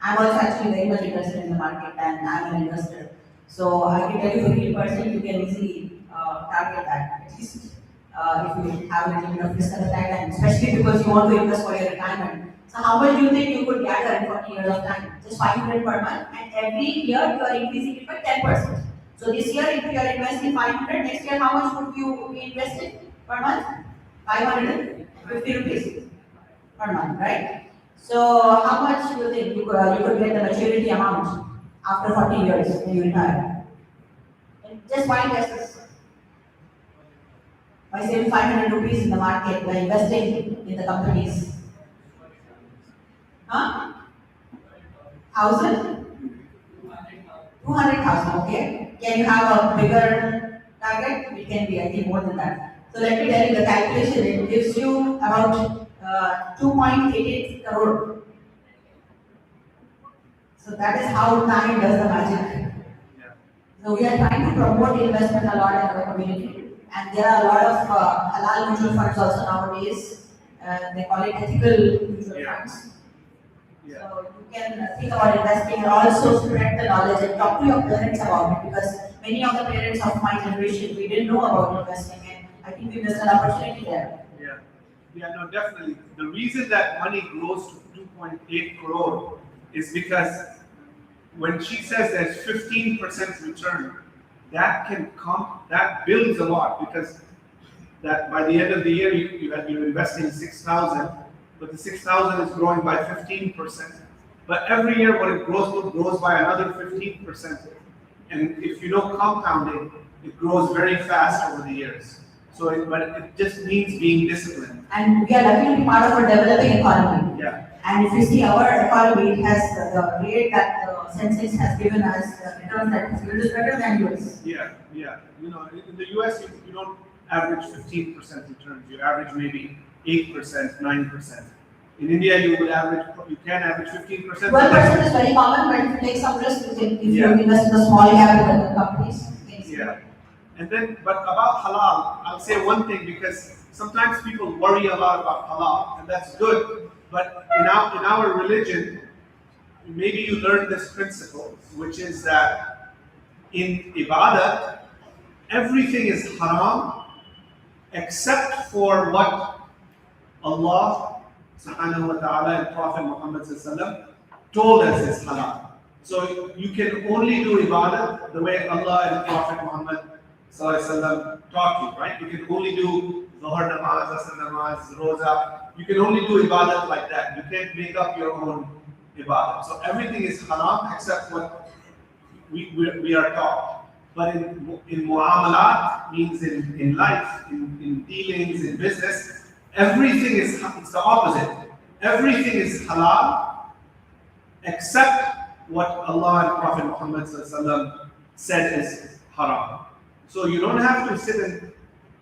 I'm also actually very much interested in the market and I'm an investor. So I can tell you 15% you can easily target that, at least if you have a little bit of risk appetite, and especially because you want to invest for your retirement. So how much do you think you could gather in 40 years of time? Just 500 per month, and every year you are increasing it by 10%. So this year if you are investing 500, next year how much would you be investing per month? 550 rupees per month, right? So how much do you think you could get the maturity amount after 40 years when you retire? Just one guess. By saving 500 rupees in the market, by investing in the companies. Huh? 1,000? 200,000, okay. Can you have a bigger target? It can be, I think, more than that. So let me tell you the calculation, it gives you about 2.88 crore. So that is how time does the magic. So we are trying to promote investment a lot in our community. And there are a lot of halal mutual funds also nowadays. They call it ethical mutual funds. So you can think about investing and also spread the knowledge and talk to your parents about it, because many of the parents of my generation, we didn't know about investing, and I think we missed an opportunity there. No, definitely. The reason that money grows to 2.8 crore is because when she says there's 15% return, that builds a lot, because that by the end of the year you're investing 6,000, but the 6,000 is growing by 15%. But every year when it grows by another 15%. And if you know compounding, it grows very fast over the years. So it just means being disciplined. And we are lucky to be part of a developing economy. Yeah. And if you see our economy, it has the rate that Sensex has given us, returns that is better than yours. Yeah. In the US, you don't average 15% returns. You average maybe 8%, 9%. In India, you can average 15%. 12% is very common, but if you take some risk, if you invest in the small cap companies. Yeah. But about halal, I'll say one thing, because sometimes people worry a lot about halal, and that's good. But in our religion, maybe you learn this principle, which is that in ibadah, everything is haram except for what Allah subhanahu wa ta'ala and Prophet Muhammad told us is halal. So you can only do ibadah the way Allah and Prophet Muhammad taught you, right? You can only do Dhuhr namaz, Asr namaz, Roza. You can only do ibadah like that. You can't make up your own ibadah. So everything is haram except what we are taught. But in mu'amalat, means in life, in dealings, in business, everything is, it's the opposite. Everything is halal except what Allah and Prophet Muhammad said is haram. So you don't have to sit and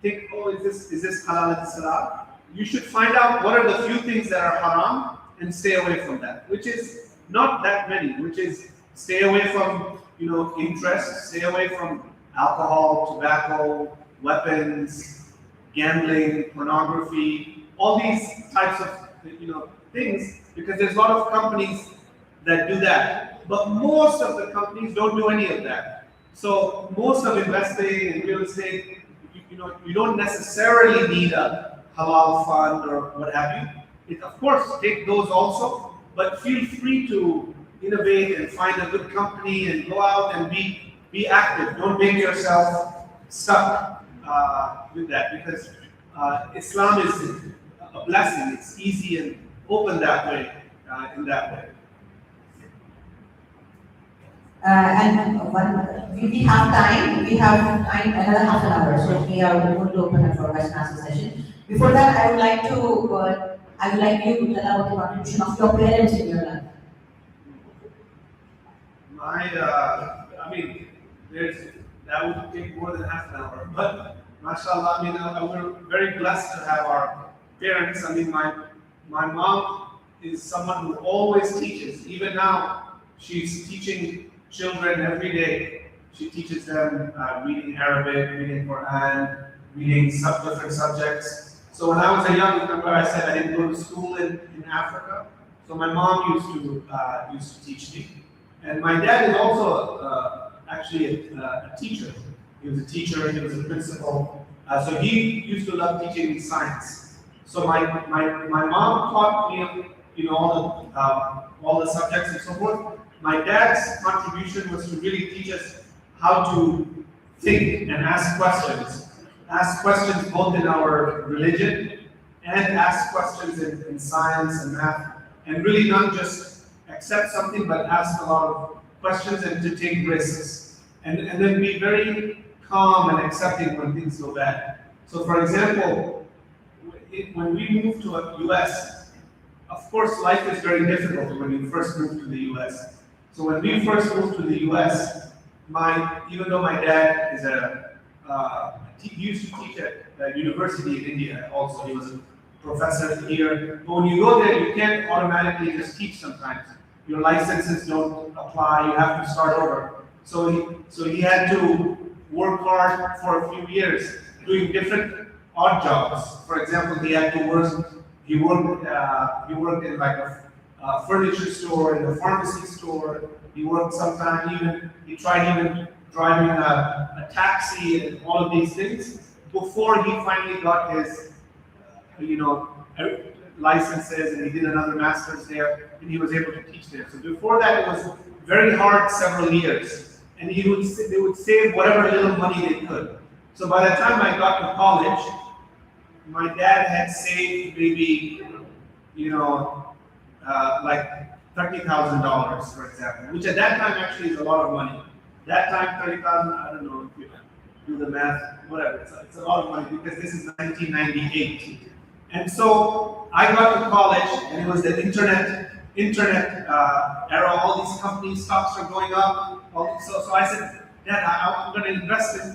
think, oh, is this halal, is this halal? You should find out what are the few things that are haram and stay away from that, which is not that many, which is stay away from, interest, stay away from alcohol, tobacco, weapons, gambling, pornography, all these types of, things, because there's a lot of companies that do that. But most of the companies don't do any of that. So most of investing in real estate, you don't necessarily need a halal fund or what have you. Of course, take those also, but feel free to innovate and find a good company and go out and be active. Don't make yourself stuck with that, because Islam is a blessing. It's easy and open that way, in that way. We have time. We have time, another half an hour, so we are going to open up for question answer session. Before that, I would like you to tell about the contribution of your parents in your life. That would take more than half an hour, but mashallah, we're very blessed to have our parents. My mom is someone who always teaches. Even now, she's teaching children every day. She teaches them reading Arabic, reading Quran, reading different subjects. So when I was a young, remember I said I didn't go to school in Africa. So my mom used to teach me. And my dad is also actually a teacher. He was a teacher, he was a principal. So he used to love teaching me science. So my mom taught me, all the subjects and so forth. My dad's contribution was to really teach us how to think and ask questions. Ask questions both in our religion and ask questions in science and math. And really not just accept something, but ask a lot of questions and to take risks. And then be very calm and accepting when things go bad. So for example, when we moved to the US, of course life is very difficult when you first move to the US. So when we first moved to the US, even though my dad is he used to teach at a university in India also, he was a professor here. But when you go there, you can't automatically just teach sometimes. Your licenses don't apply, you have to start over. So he had to work hard for a few years doing different odd jobs. For example, he worked in like a furniture store, in a pharmacy store. He worked he tried even driving a taxi and all of these things before he finally got his, licenses, and he did another master's there, and he was able to teach there. So before that, it was very hard several years, and they would save whatever little money they could. So by the time I got to college, my dad had saved maybe, like $30,000, for example, which at that time actually is a lot of money. That time, 30,000, I don't know if you do the math, whatever, it's a lot of money because this is 1998. And so I got to college, and it was the internet era. All these companies, stocks are going up. So I said, Dad, I'm going to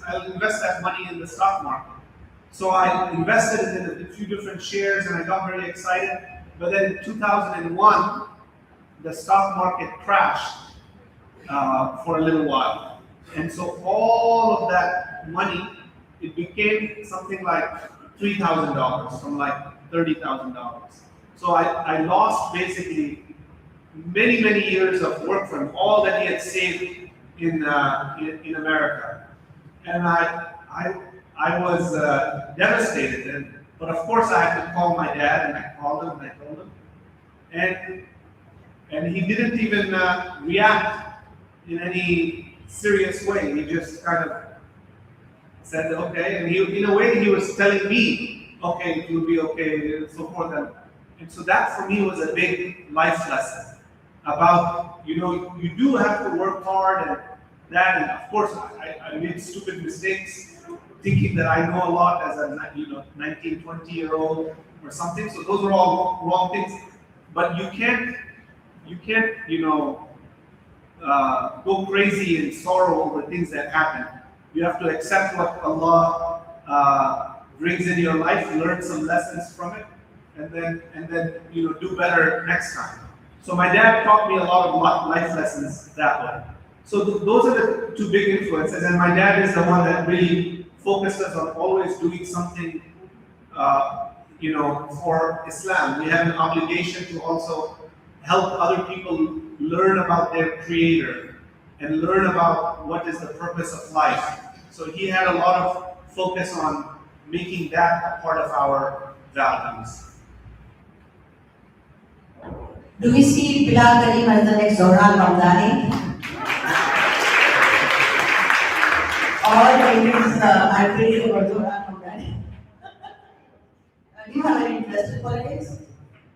I'll invest that money in the stock market. So I invested it in a few different shares, and I got very excited. But then in 2001, the stock market crashed for a little while. And so all of that money, it became something like $3,000 from like $30,000. So I lost basically many, many years of work from all that he had saved in America. And I was devastated. But of course I had to call my dad, and I called him and I told him. And he didn't even react in any serious way. He just kind of said, okay. And in a way, he was telling me, okay, it will be okay, and so forth. And so that for me was a big life lesson about, you do have to work hard and that. And of course, I made stupid mistakes thinking that I know a lot as a 19, 20-year-old or something. So those are all wrong things. But you can't go crazy and sorrow over things that happen. You have to accept what Allah brings in your life, learn some lessons from it, and then do better next time. So my dad taught me a lot of life lessons that way. So those are the two big influences, and my dad is the one that really focused us on always doing something, for Islam. We have an obligation to also help other people learn about their Creator and learn about what is the purpose of life. So he had a lot of focus on making that a part of our values. Do we see Bilal Karim as the next Zohran Ramzani? Or maybe I'm crazy about Zohran Ramzani? Do you have any interest in politics?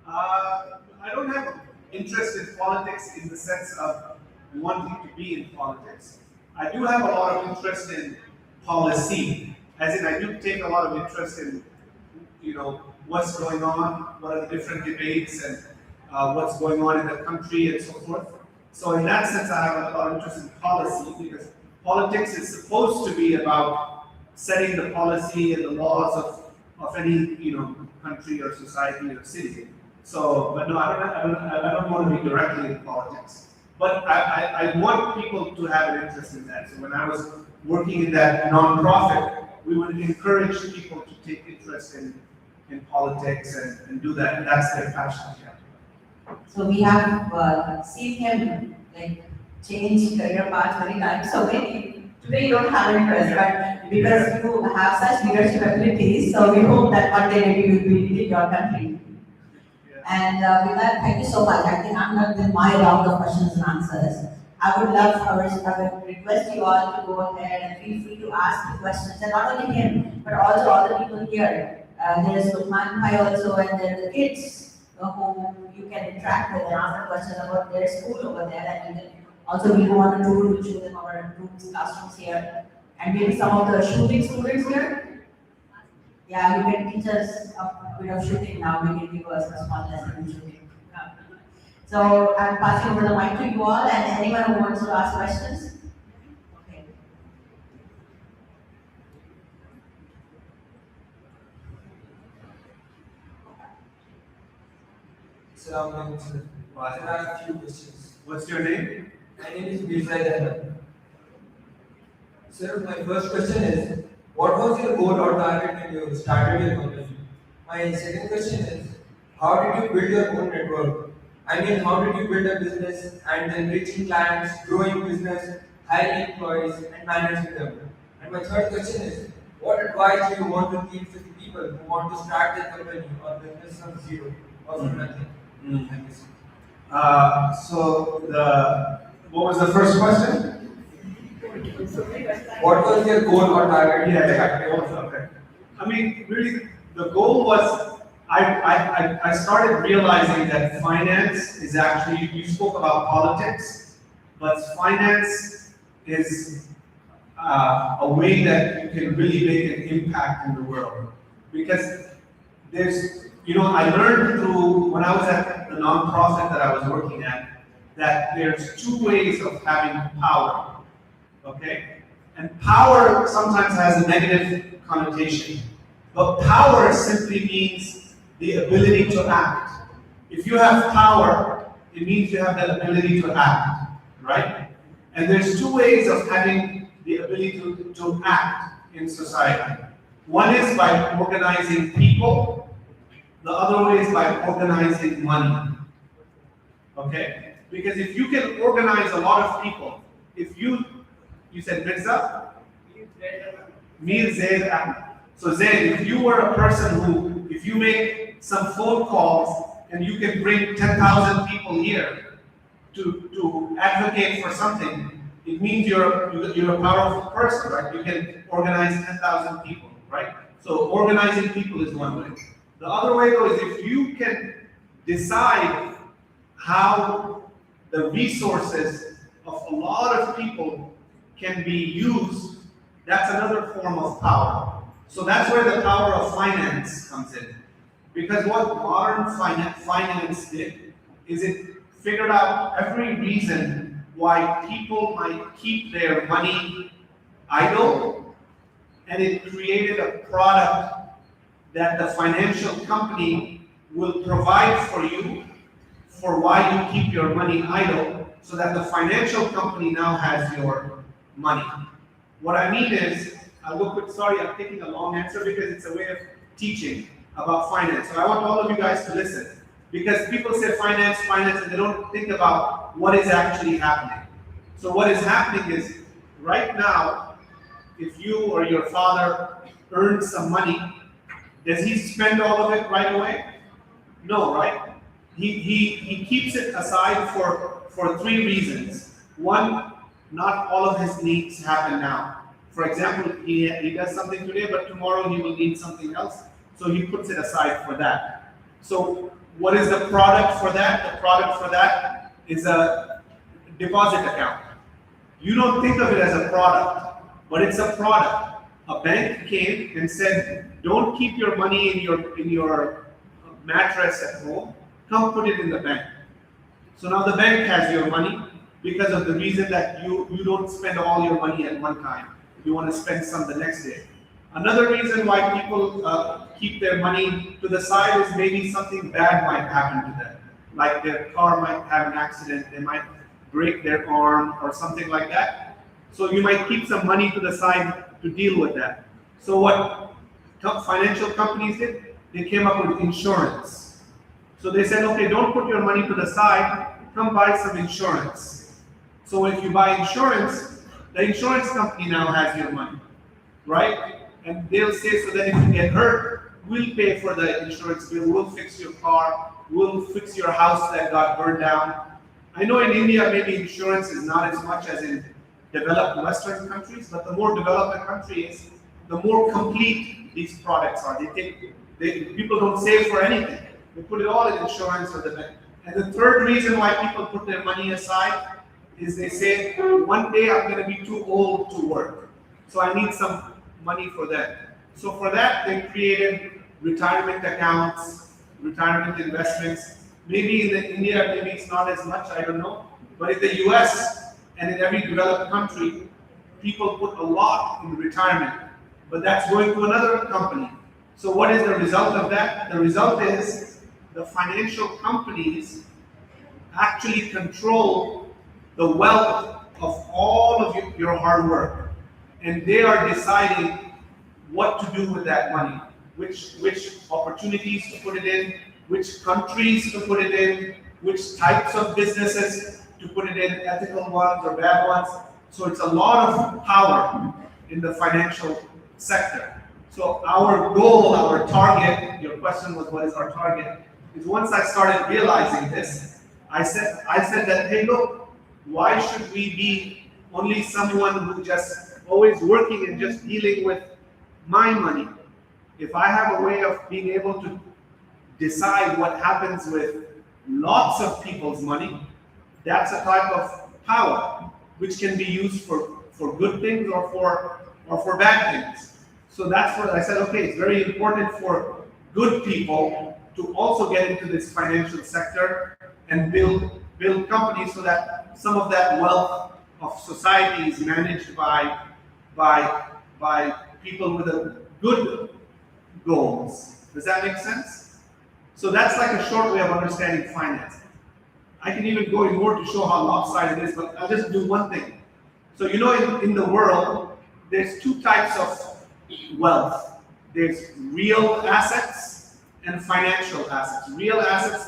I don't have interest in politics in the sense of wanting to be in politics. I do have a lot of interest in policy, as in I do take a lot of interest in, what's going on, what are the different debates, and what's going on in the country and so forth. So in that sense, I have a lot of interest in policy because politics is supposed to be about setting the policy and the laws of any country or society or city. So, but no, I don't want to be directly in politics. But I want people to have an interest in that. So when I was working in that non-profit, we would encourage people to take interest in politics and do that. And that's their passion. So we have seen him like change career path many times. So maybe today you don't have interest, but because you have such leadership abilities, so we hope that one day maybe you will be leading your country. And with that, thank you so much. I think I'm done with my round of questions and answers. I would request you all to go ahead and feel free to ask the questions, and not only him, but also all the people here. There's Lukman Bhai also, and there are the kids whom you can interact with and ask the questions about their school over there. And you can also we go on a tour to show them our rooms, classrooms here, and maybe some of the shooting students here. Yeah, you can teach us a bit of shooting now. We can give us a small lesson in shooting. Yeah. So I'm passing over the mic to you all, and anyone who wants to ask questions. Okay. Assalamualaikum, sir. I have a few questions. What's your name? My name is Mirza Ahmed. Sir, my first question is, what was your goal or target when you started your company? My second question is, how did you build your own network? I mean, how did you build a business and then reaching clients, growing business, hiring employees, and managing them? And my third question is, what advice do you want to give to the people who want to start their company or business from zero or from nothing? Thank you, sir. What was the first question? What was your goal or target? Okay. I mean, really, the goal was I started realizing that finance is actually, you spoke about politics, but finance is a way that you can really make an impact in the world. Because there's, I learned through, when I was at the non-profit that I was working at, that there's two ways of having power, okay? And power sometimes has a negative connotation, but power simply means the ability to act. If you have power, it means you have the ability to act, right? And there's two ways of having the ability to act in society. One is by organizing people, the other way is by organizing money, okay? Because if you can organize a lot of people, if you said Mirza? Mir Zaid Ahmed. So Zaid, if you were a person who, if you make some phone calls and you can bring 10,000 people here to advocate for something, it means you're a powerful person, right? You can organize 10,000 people, right? So organizing people is one way. The other way though is if you can decide how the resources of a lot of people can be used, that's another form of power. So that's where the power of finance comes in. Because what modern finance did is it figured out every reason why people might keep their money idle, and it created a product that the financial company will provide for you for why you keep your money idle, so that the financial company now has your money. What I mean is, sorry, I'm taking a long answer because it's a way of teaching about finance. So I want all of you guys to listen, because people say finance, and they don't think about what is actually happening. So what is happening is, right now, if you or your father earns some money, does he spend all of it right away? No, right? he keeps it aside for three reasons. One, not all of his needs happen now. For example, he does something today, but tomorrow he will need something else, so he puts it aside for that. So what is the product for that? The product for that is a deposit account. You don't think of it as a product, but it's a product. A bank came and said, don't keep your money in your mattress at home, come put it in the bank. So now the bank has your money because of the reason that you don't spend all your money at one time. You want to spend some the next day. Another reason why people keep their money to the side is maybe something bad might happen to them. Like their car might have an accident, they might break their arm or something like that. So you might keep some money to the side to deal with that. So what financial companies did, they came up with insurance. So they said, okay, don't put your money to the side, come buy some insurance. So if you buy insurance, the insurance company now has your money, right? And they'll say, so that if you get hurt, we'll pay for the insurance bill, we'll fix your car, we'll fix your house that got burned down. I know in India, maybe insurance is not as much as in developed Western countries, but the more developed a country is, the more complete these products are. People don't save for anything. They put it all in insurance or the bank. And the third reason why people put their money aside is they say, one day I'm going to be too old to work, so I need some money for that. So for that, they created retirement accounts, retirement investments. Maybe in India, maybe it's not as much, I don't know. But in the US and in every developed country, people put a lot in retirement, but that's going to another company. So what is the result of that? The result is the financial companies actually control the wealth of all of your hard work. And they are deciding what to do with that money, which opportunities to put it in, which countries to put it in, which types of businesses to put it in, ethical ones or bad ones. So it's a lot of power in the financial sector. So our goal, our target, your question was what is our target, is once I started realizing this, I said that, hey look, why should we be only someone who just always working and just dealing with my money? If I have a way of being able to decide what happens with lots of people's money, that's a type of power which can be used for good things or for bad things. So that's what I said, okay, it's very important for good people to also get into this financial sector and build companies so that some of that wealth of society is managed by people with a good goals. Does that make sense? So that's like a short way of understanding finance. I can even go in more to show how lopsided it is, but I'll just do one thing. So you know in the world, there's two types of wealth. There's real assets and financial assets. Real assets,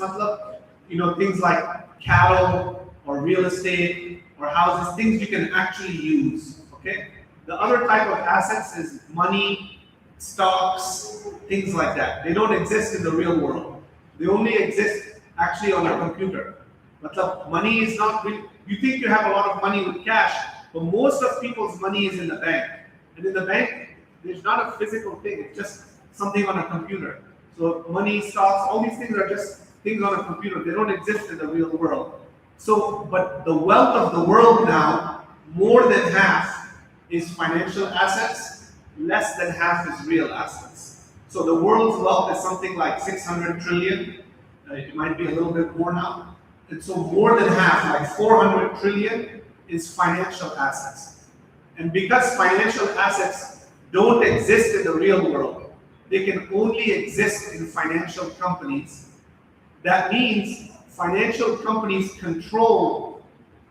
things like cattle or real estate or houses, things you can actually use, okay? The other type of assets is money, stocks, things like that. They don't exist in the real world. They only exist actually on a computer. But the money is not real. You think you have a lot of money with cash, but most of people's money is in the bank. And in the bank, there's not a physical thing, it's just something on a computer. So money, stocks, all these things are just things on a computer. They don't exist in the real world. So, but the wealth of the world now, more than half is financial assets, less than half is real assets. So the world's wealth is something like 600 trillion. It might be a little bit more now. And so more than half, like 400 trillion, is financial assets. And because financial assets don't exist in the real world, they can only exist in financial companies. That means financial companies control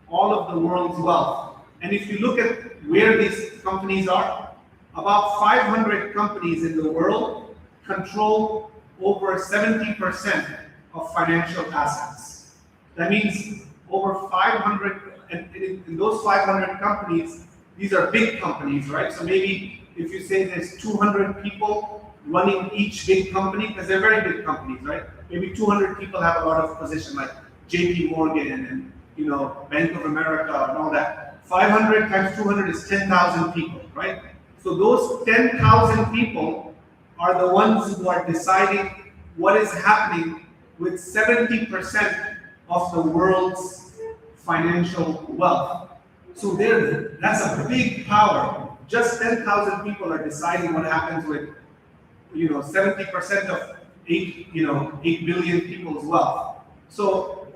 all of the world's wealth. And if you look at where these companies are, about 500 companies in the world control over 70% of financial assets. That means over 500, and in those 500 companies, these are big companies, right? So maybe if you say there's 200 people running each big company, because they're very big companies, right? Maybe 200 people have a lot of position, like JP Morgan and Bank of America and all that. 500 times 200 is 10,000 people, right? So those 10,000 people are the ones who are deciding what is happening with 70% of the world's financial wealth. So that's a big power. Just 10,000 people are deciding what happens with 70% of 8 billion people's wealth. So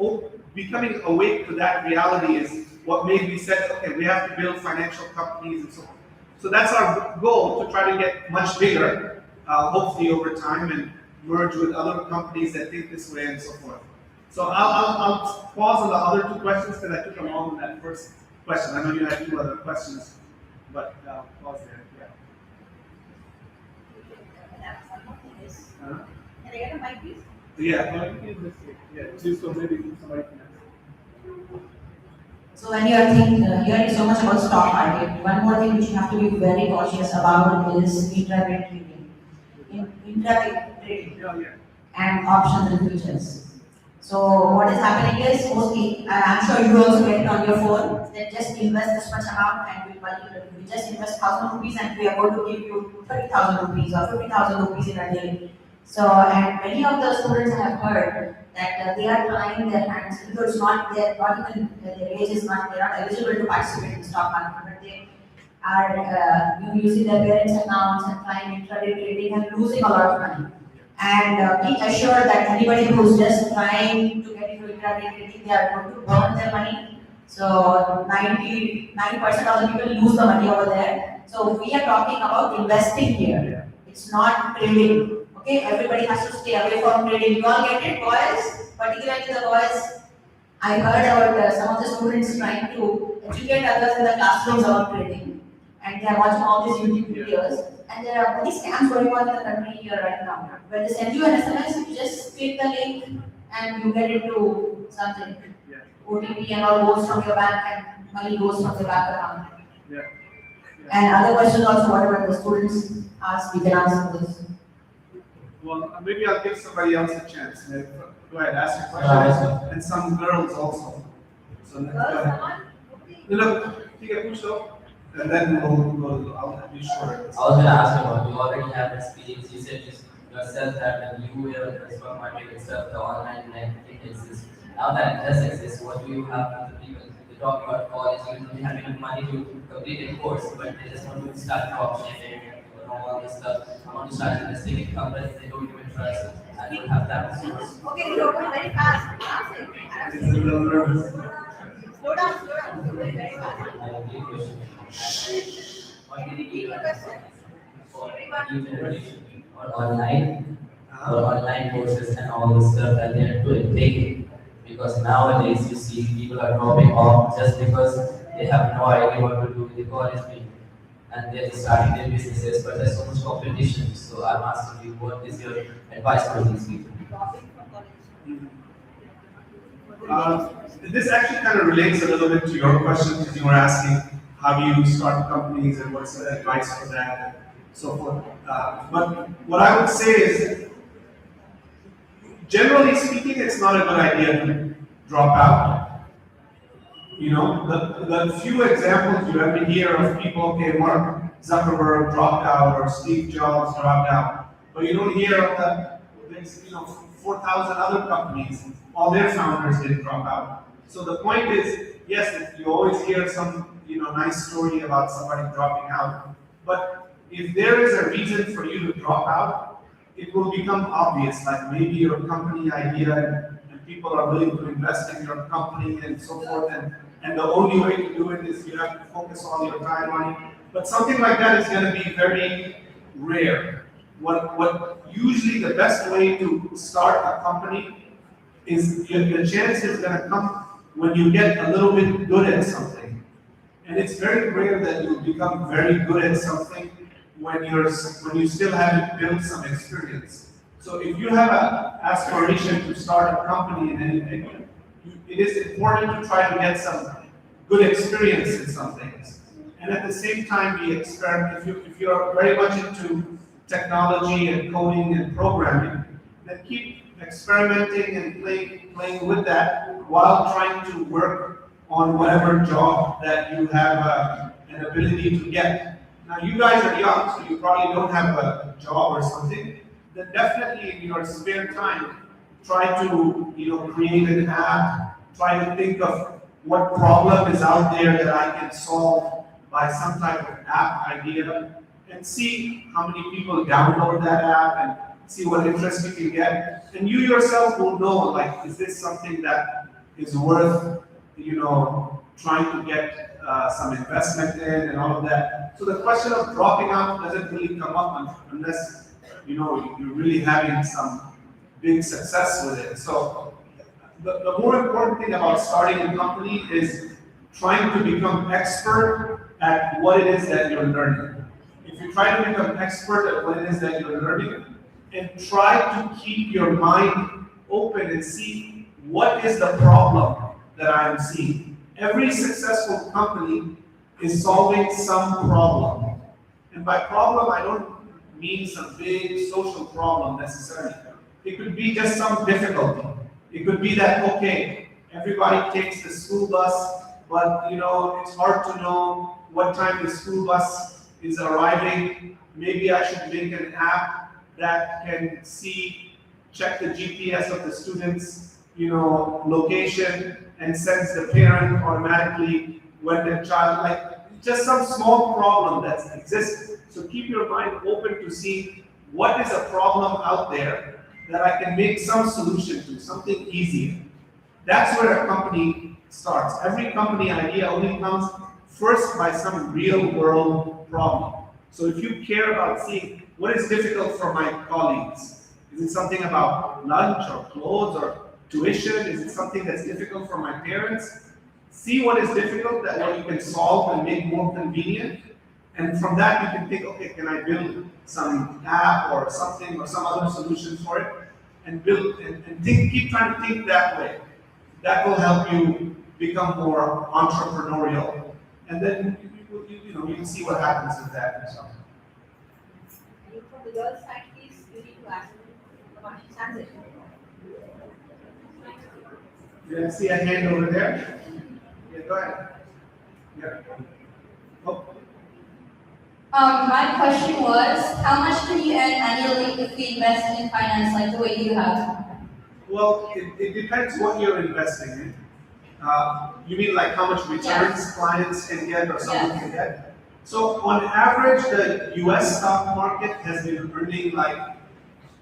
becoming awake to that reality is what made me say, okay, we have to build financial companies and so on. So that's our goal, to try to get much bigger, hopefully over time, and merge with other companies that think this way and so forth. So I'll pause on the other two questions because I took a long on that first question. I know you had two other questions, but I'll pause there. Can I get a mic, please? Yeah, so maybe somebody can answer. So when you are hearing so much about stock market, one more thing which you have to be very cautious about is intraday trading. Intraday trading and options and futures. So what is happening is mostly, I'm sure you also get it on your phone, that just invest this much amount and we just invest 1,000 rupees and we are going to give you 30,000 rupees or 50,000 rupees in a day. So, and many of the students have heard that they are trying their hands, because it's not their, not even their age is not, they are not eligible to participate in the stock market, but they are using their parents' accounts and trying intraday trading and losing a lot of money. And be assured that anybody who's just trying to get into intraday trading, they are going to burn their money. So 90% of the people lose the money over there. So we are talking about investing here. It's not trading. Okay, everybody has to stay away from trading. You all get it, boys? Particularly the boys. I heard about some of the students trying to educate others in the classrooms about trading. And they are watching all these YouTube videos. And there are many scams going on in the country here right now. When they send you an SMS, you just click the link and you get into something. OTP and all goes from your bank and money goes from the bank account. And other questions also, whatever the students ask, we can answer this. Well, maybe I'll give somebody else a chance. Go ahead, ask your question. And some girls also. So go ahead. Take a push up, and then I'll be sure. I was going to ask you about, you already have experience. You said yourself that when you were in the stock market itself, the online thing exists. Now that it does exist, what do you have for the people? They talk about college, you don't have enough money to complete a course, but they just want to start dropshipping, all this stuff. I want to start investing in companies they don't even trust. I don't have that resource. Okay, you're going very fast. It's a little nervous. Slow down, very fast. I have a question. What do you Repeat your question. for new generation or online courses and all the stuff that they are taking? Because nowadays you see people are dropping off just because they have no idea what to do with the college fee. And they're just starting their businesses, but there's so much competition. So I'm asking you, what is your advice for these people? This actually kind of relates a little bit to your question, because you were asking how do you start companies and what's the advice for that and so forth. But what I would say is, generally speaking, it's not a good idea to drop out. The few examples you ever hear of people, okay, Mark Zuckerberg dropped out or Steve Jobs dropped out, but you don't hear of there's 4,000 other companies, all their founders didn't drop out. So the point is, yes, you always hear some nice story about somebody dropping out, but if there is a reason for you to drop out, it will become obvious, like maybe your company idea and people are willing to invest in your company and so forth, and the only way to do it is you have to focus all your time on it. But something like that is going to be very rare. What usually the best way to start a company is the chance is going to come when you get a little bit good at something. And it's very rare that you become very good at something when you still haven't built some experience. So if you have an aspiration to start a company in anything, it is important to try to get some good experience in some things. And at the same time, be experiment. If you're very much into technology and coding and programming, then keep experimenting and playing with that while trying to work on whatever job that you have an ability to get. Now you guys are young, so you probably don't have a job or something. Then definitely in your spare time, try to create an app. Try to think of what problem is out there that I can solve by some type of app idea, and see how many people download that app and see what interest you can get. And you yourself will know, like, is this something that is worth, trying to get some investment in and all of that. So the question of dropping out doesn't really come up unless, you're really having some big success with it. So the more important thing about starting a company is trying to become expert at what it is that you're learning. If you try to become expert at what it is that you're learning, and try to keep your mind open and see what is the problem that I'm seeing. Every successful company is solving some problem. And by problem, I don't mean some big social problem necessarily. It could be just some difficulty. It could be that, okay, everybody takes the school bus, but it's hard to know what time the school bus is arriving. Maybe I should make an app that can check the GPS of the student's, location and sends the parent automatically when the child, just some small problem that exists. So keep your mind open to see what is a problem out there that I can make some solution to, something easier. That's where a company starts. Every company idea only comes first by some real world problem. So if you care about seeing what is difficult for my colleagues, is it something about lunch or clothes or tuition? Is it something that's difficult for my parents? See what is difficult that what you can solve and make more convenient. And from that you can think, okay, can I build some app or something or some other solution for it? And build and think, keep trying to think that way. That will help you become more entrepreneurial. And then you can see what happens with that and so on. From the girls' side, please, you need to ask the transition. You see a hand over there? Yeah, go ahead. Yeah. Oh. My question was, how much do you earn annually if you invest in finance like the way you have? Well, it depends what you're investing in. You mean like how much returns clients can get or someone can get? So on average, the US stock market has been earning like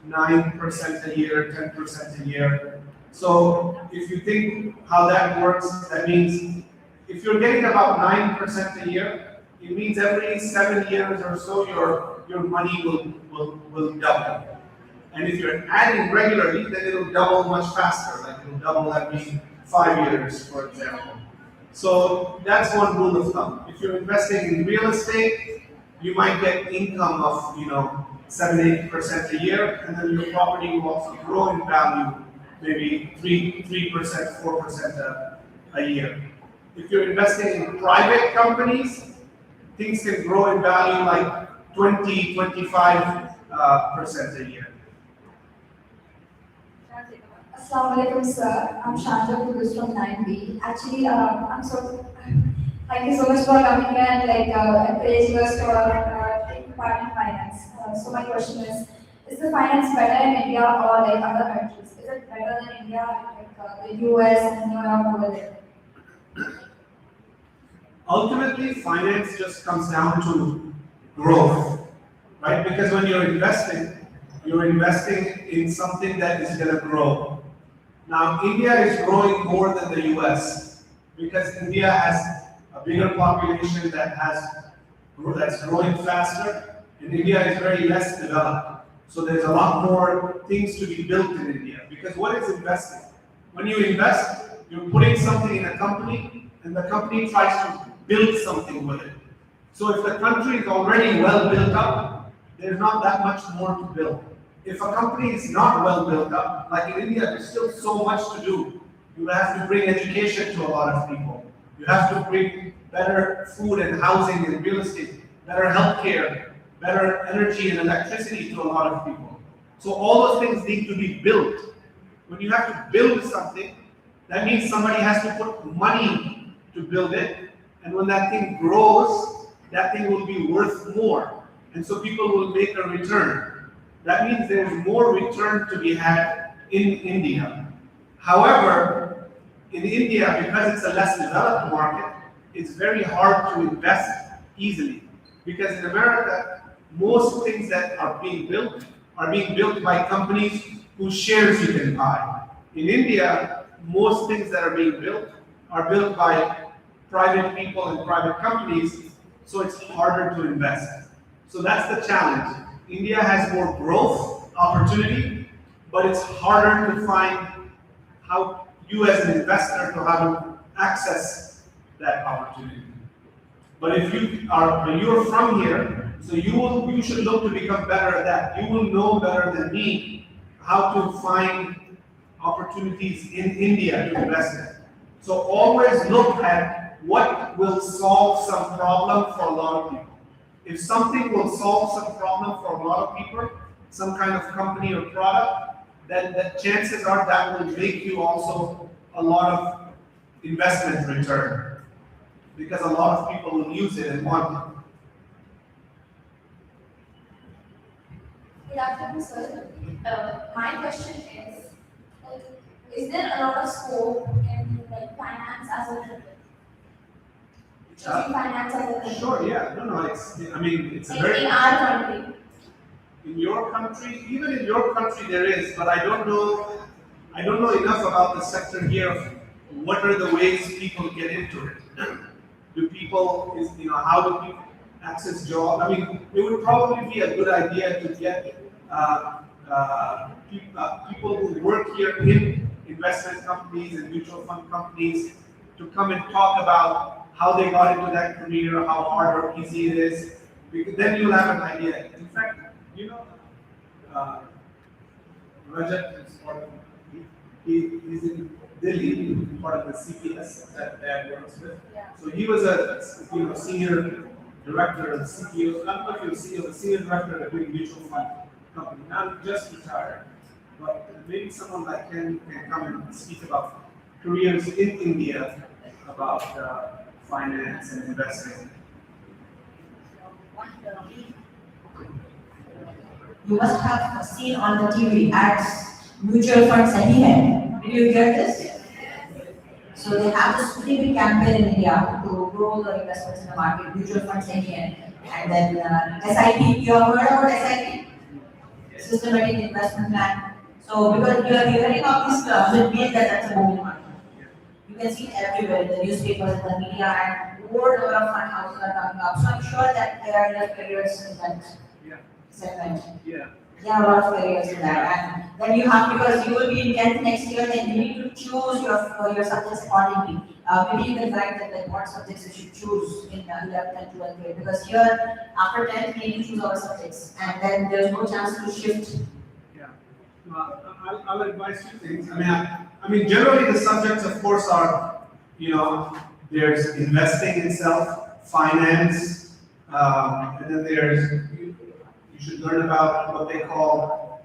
9% a year, 10% a year. So if you think how that works, that means if you're getting about 9% a year, it means every 7 years or so your money will double. And if you're adding regularly, then it'll double much faster. Like it'll double every 5 years, for example. So that's one rule of thumb. If you're investing in real estate, you might get income of 7-8% a year, and then your property will also grow in value, maybe 3%, 4% a year. If you're investing in private companies, things can grow in value like 20, 25% a year. Assalamu alaikum, sir. I'm Shanja Kudus from 9B. Actually, thank you so much for coming here and encouraging us to take part in finance. So my question is the finance better in India or other countries? Is it better than India, the US and New York over there? Ultimately, finance just comes down to growth, right? Because when you're investing in something that is going to grow. Now, India is growing more than the US because India has a bigger population that's growing faster, and India is very less developed. So there's a lot more things to be built in India. Because what is investing? When you invest, you're putting something in a company, and the company tries to build something with it. So if the country is already well built up, there's not that much more to build. If a company is not well built up, like in India, there's still so much to do. You have to bring education to a lot of people. You have to bring better food and housing and real estate, better healthcare. better energy and electricity to a lot of people. So all those things need to be built. When you have to build something, that means somebody has to put money to build it, and when that thing grows, that thing will be worth more. And so people will make a return. That means there's more return to be had in India. However, in India, because it's a less developed market, it's very hard to invest easily. Because in America, most things that are being built by companies whose shares you can buy. In India, most things that are being built are built by private people and private companies, so it's harder to invest. So that's the challenge. India has more growth opportunity, but it's harder to find how you as an investor to how to access that opportunity. But if you're from here, so you should look to become better at that. You will know better than me how to find opportunities in India to invest in. So always look at what will solve some problem for a lot of people. If something will solve some problem for a lot of people, some kind of company or product, then the chances are that will make you also a lot of investment return. Because a lot of people will use it and want it. Good afternoon, sir. My question is there a lot of scope in like finance as a career? Choosing finance as a career? Sure, yeah. No, it's a In very... our country. In your country, even in your country there is, but I don't know enough about the sector here of what are the ways people get into it. Do people, how do people access jobs? I mean, it would probably be a good idea to get people who work here in investment companies and mutual fund companies to come and talk about how they got into that career, how hard or easy it is, because then you'll have an idea. In fact, Rajat is part of, he's in Delhi, part of the CPS that Dad works with. Yeah. So he was a senior director of the CEO, I don't know if he was CEO, the senior director of a big mutual fund company. Now he just retired, but maybe someone like him can come and speak about careers in India, about finance and investing. You must have seen on the TV ads, mutual fund Sahi Hai. Did you hear this? So they have this pretty big campaign in India to grow the investments in the market, mutual fund Sahi Hai. And then SIP, you have heard about SIP? Systematic Investment Plan. So because you are hearing of these terms, it means that that's a booming market. You can see it everywhere in the newspapers, in the media, and more number of fund houses are coming up. So I'm sure that there are enough careers in that segment. Yeah. There are a lot of careers in that, and then you have, because you will be in 10th next year, then you need to choose your subjects accordingly. Maybe you can write that like what subjects you should choose in 11th and 12th grade, because here after 10th we need to choose our subjects, and then there's no chance to shift. Yeah. I'll advise two things. I mean, generally the subjects, of course, are, there's investing itself, finance, and then you should learn about what they call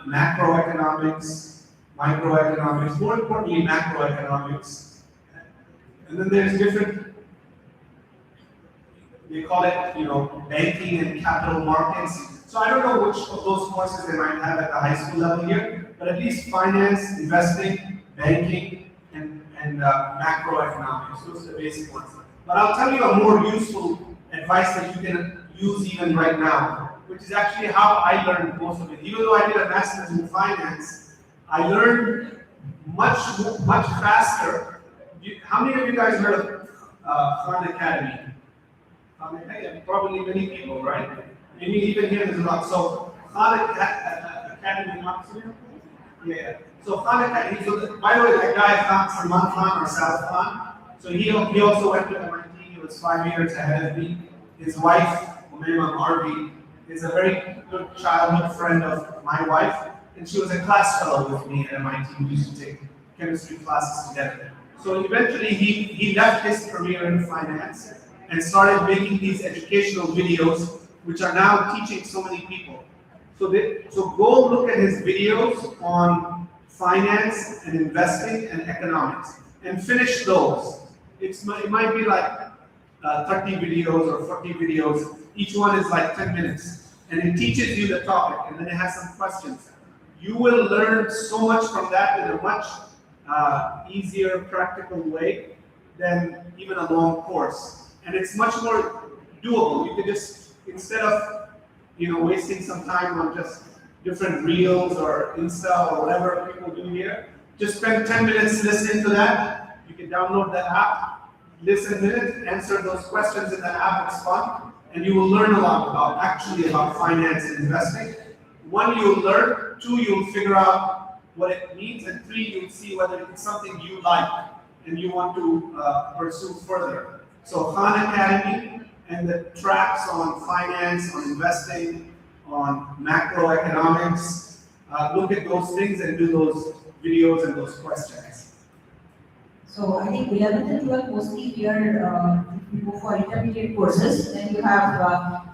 macroeconomics, microeconomics, more importantly, macroeconomics. And then there's different, they call it, banking and capital markets. So I don't know which of those courses they might have at the high school level here, but at least finance, investing, banking, and macroeconomics. Those are the basic ones. But I'll tell you a more useful advice that you can use even right now, which is actually how I learned most of it. Even though I did a master's in finance, I learned much faster. How many of you guys heard of Khan Academy? Probably many people, right? Maybe even here there's a lot. So Khan Academy, yeah. So Khan Academy. So by the way, that guy Salman Khan or South Khan. So he also went to MIT. He was 5 years ahead of me. His wife, Umayma Marvi, is a very good childhood friend of my wife, and she was a class fellow with me at MIT. We used to take chemistry classes together. So eventually he left his career in finance and started making these educational videos which are now teaching so many people. So go look at his videos on finance and investing and economics and finish those. It might be like 30 videos or 40 videos. Each one is like 10 minutes. And it teaches you the topic, and then it has some questions. You will learn so much from that in a much easier, practical way than even a long course. And it's much more doable. You can just, instead of wasting some time on just different reels or Insta or whatever people do here, just spend 10 minutes listening to that. You can download the app, listen in it, answer those questions in the app, it's fun, and you will learn a lot about finance and investing. One, you'll learn. Two, you'll figure out what it means. And three, you'll see whether it's something you like and you want to pursue further. So Khan Academy and the tracks on finance, on investing, on macroeconomics, look at those things and do those videos and those questions. So I think 11th and 12th mostly here, if you go for intermediate courses, then you have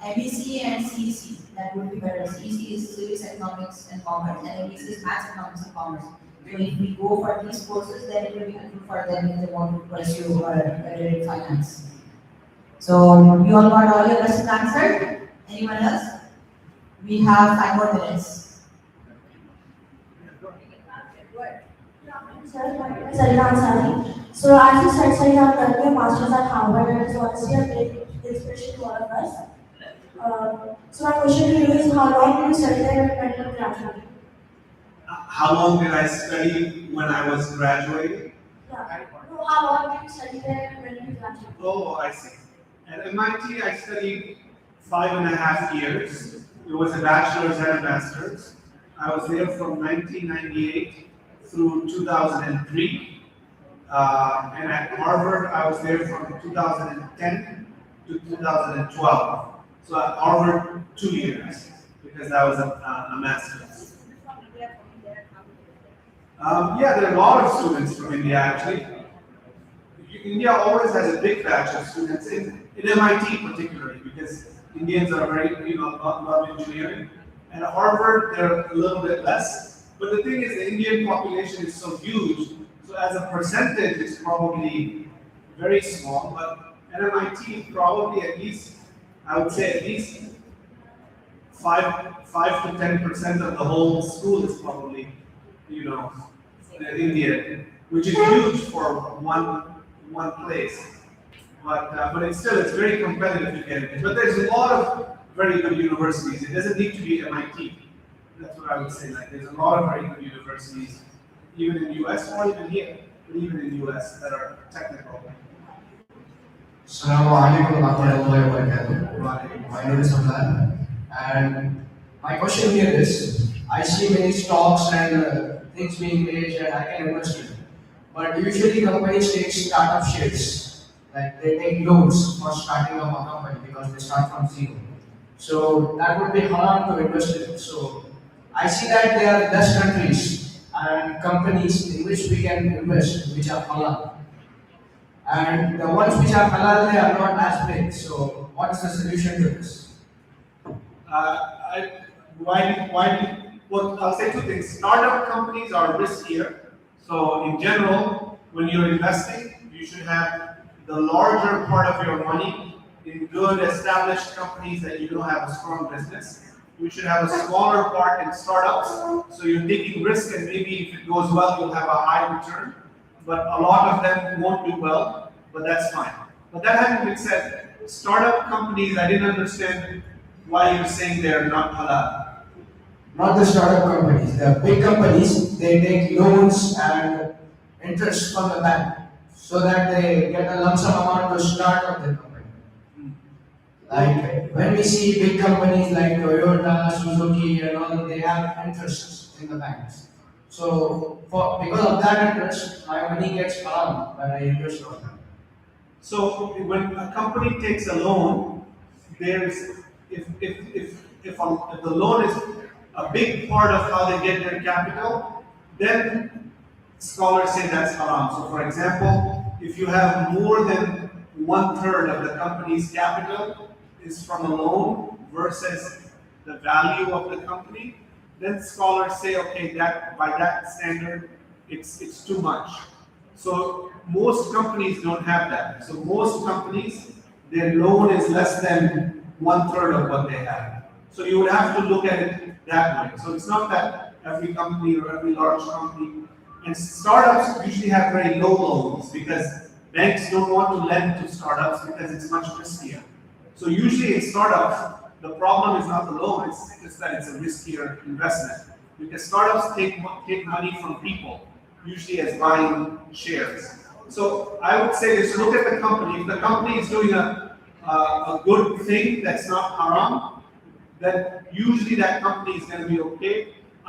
MEC and CEC. That would be better. CEC is Civics, Economics and Commerce, and MEC is Maths, Economics and Commerce. So if we go for these courses, then it will be helpful for them if they want to pursue career in finance. So you all got all your questions answered? Anyone else? We have 5 more minutes. Sir, my name is Arina Ansari. So as you said, sir, you have done your master's at Harvard, and it's honestly a great inspiration to all of us. So my question to you is, how long did you study there when you graduated? How long did I study when I was graduating? Yeah. No, how long did you study there when you graduated? Oh, I see. At MIT, I studied 5.5 years. It was a bachelor's and a master's. I was there from 1998 through 2003. And at Harvard, I was there from 2010 to 2012. So at Harvard, 2 years, because that was a master's. Yeah, there are a lot of students from India actually. India always has a big batch of students in MIT particularly, because Indians are very, love engineering. And at Harvard, they're a little bit less. But the thing is, the Indian population is so huge, so as a percentage, it's probably very small. But at MIT, probably at least, I would say at least 5 to 10% of the whole school is probably, Indian, which is huge for one place. But it's very competitive to get it. But there's a lot of very good universities. It doesn't need to be MIT. That's what I would say. Like there's a lot of very good universities, even in the US or even here, but even in the US that are technical. Assalamu alaikum warahmatullahi wabarakatuh. My name is Hamdan, and my question here is, I see many stocks and things being raised and I can invest in. But usually companies take startup shares, like they take loans for starting up a company because they start from zero. So that would be haram to invest in. So I see that there are less countries and companies in which we can invest, which are halal. And the ones which are halal, they are not as big. So what is the solution to this? Well, I'll say two things. Startup companies are riskier. So in general, when you're investing, you should have the larger part of your money in good established companies that you don't have a strong business. You should have a smaller part in startups, so you're taking risk, and maybe if it goes well, you'll have a high return. But a lot of them won't do well, but that's fine. But that having been said, startup companies, I didn't understand why you're saying they're not halal. Not the startup companies, the big companies, they take loans and interest from the bank so that they get a lump sum amount to start up the company. Like when we see big companies like Toyota, Suzuki and all, they have interests in the banks. So because of that interest, my money gets harmed when I invest on them. So when a company takes a loan, there's if the loan is a big part of how they get their capital, then scholars say that's haram. So for example, if you have more than 1/3 of the company's capital is from a loan versus the value of the company, then scholars say, okay, that by that standard, it's too much. So most companies don't have that. So most companies, their loan is less than 1/3 of what they have. So you would have to look at it that way. So it's not that every company or every large company, and startups usually have very low loans because banks don't want to lend to startups because it's much riskier. So usually in startups, the problem is not the loan, it's just that it's a riskier investment. Because startups take money from people, usually as buying shares. So I would say just look at the company. If the company is doing a good thing that's not haram, then usually that company is going to be okay,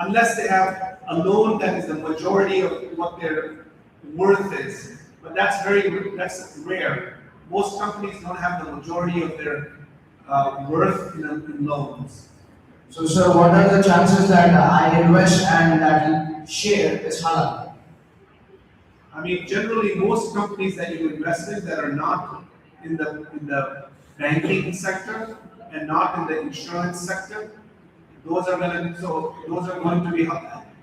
unless they have a loan that is the majority of what their worth is. But that's rare. Most companies don't have the majority of their worth in loans. So, sir, what are the chances that I invest and that share is halal? I mean, generally, most companies that you invest in that are not in the banking sector and not in the insurance sector, those are going to be,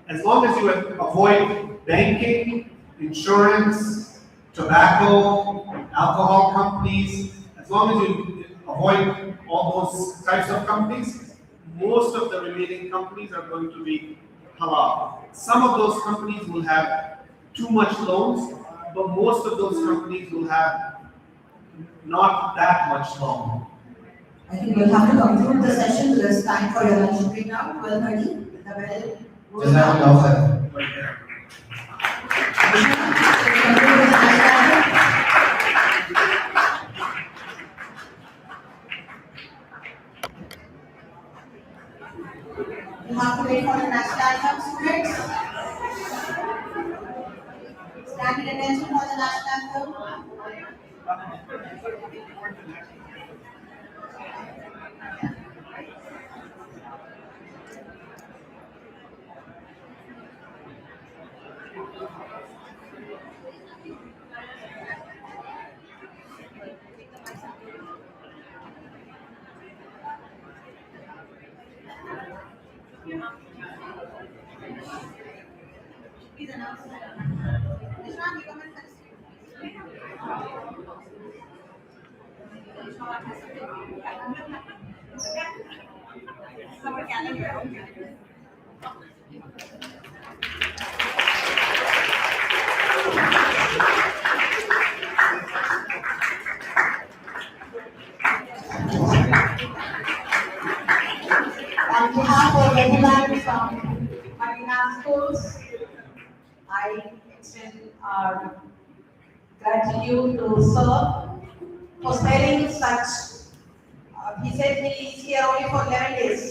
as long as you avoid banking, insurance, tobacco, alcohol companies, as long as you avoid all those types of companies, most of the remaining companies are going to be halal. Some of those companies will have too much loans, but most of those companies will have not that much loan. I think we'll have to conclude the session. There's time for your lunch break now, 12:30. The bell goes down. Jazakallah khair. Right there. You have to wait for the next item, students. Stand at attention for the next item. Please announce that. Ishwan, you come in first. Our calendar. On behalf of everyone from Madina Schools, I extend our gratitude to Sir for sparing such. He said he is here only for 11 days.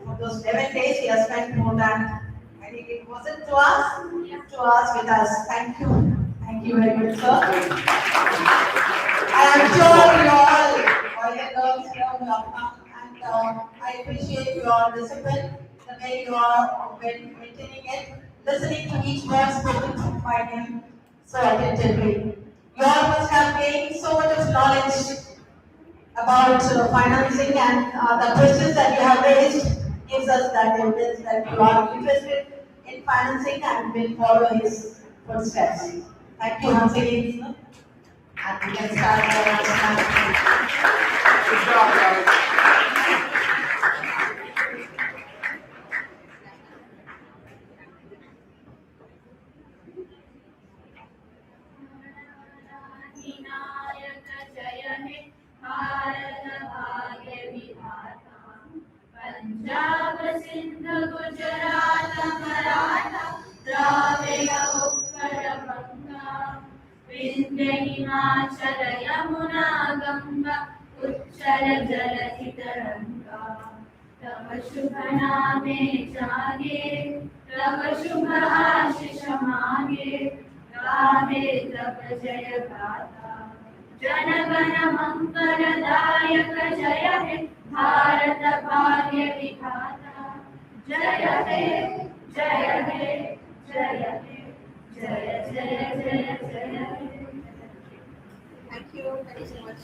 For those 11 days, he has spent more than, I think it wasn't 2 hours, 2 hours with us. Thank you. Thank you very much, sir. I am sure you all the girls here will come, and I appreciate your discipline, the way you are maintaining it, listening to each word spoken by him so attentively. You all must have gained so much of knowledge about financing, and the questions that you have raised gives us that evidence that you are interested in financing and will follow his footsteps. Thank you once again, sir. And we can start the next. Good job, guys. Vinayak जय हे भारत भाग्य विधाता पंजाब सिंध गुजरात मराठा द्राविड उत्कल गंगा विंध्य हिमाचल यमुना गंगा उच्चल जलधि तरंगा तब शुभ नामे जागे तब शुभ आशीष मांगे गावे तब जय गाथा जन गण मंगलदायक जय हे भारत भाग्य विधाता जय हे जय हे जय हे जय जय जय जय हे Thank you very much.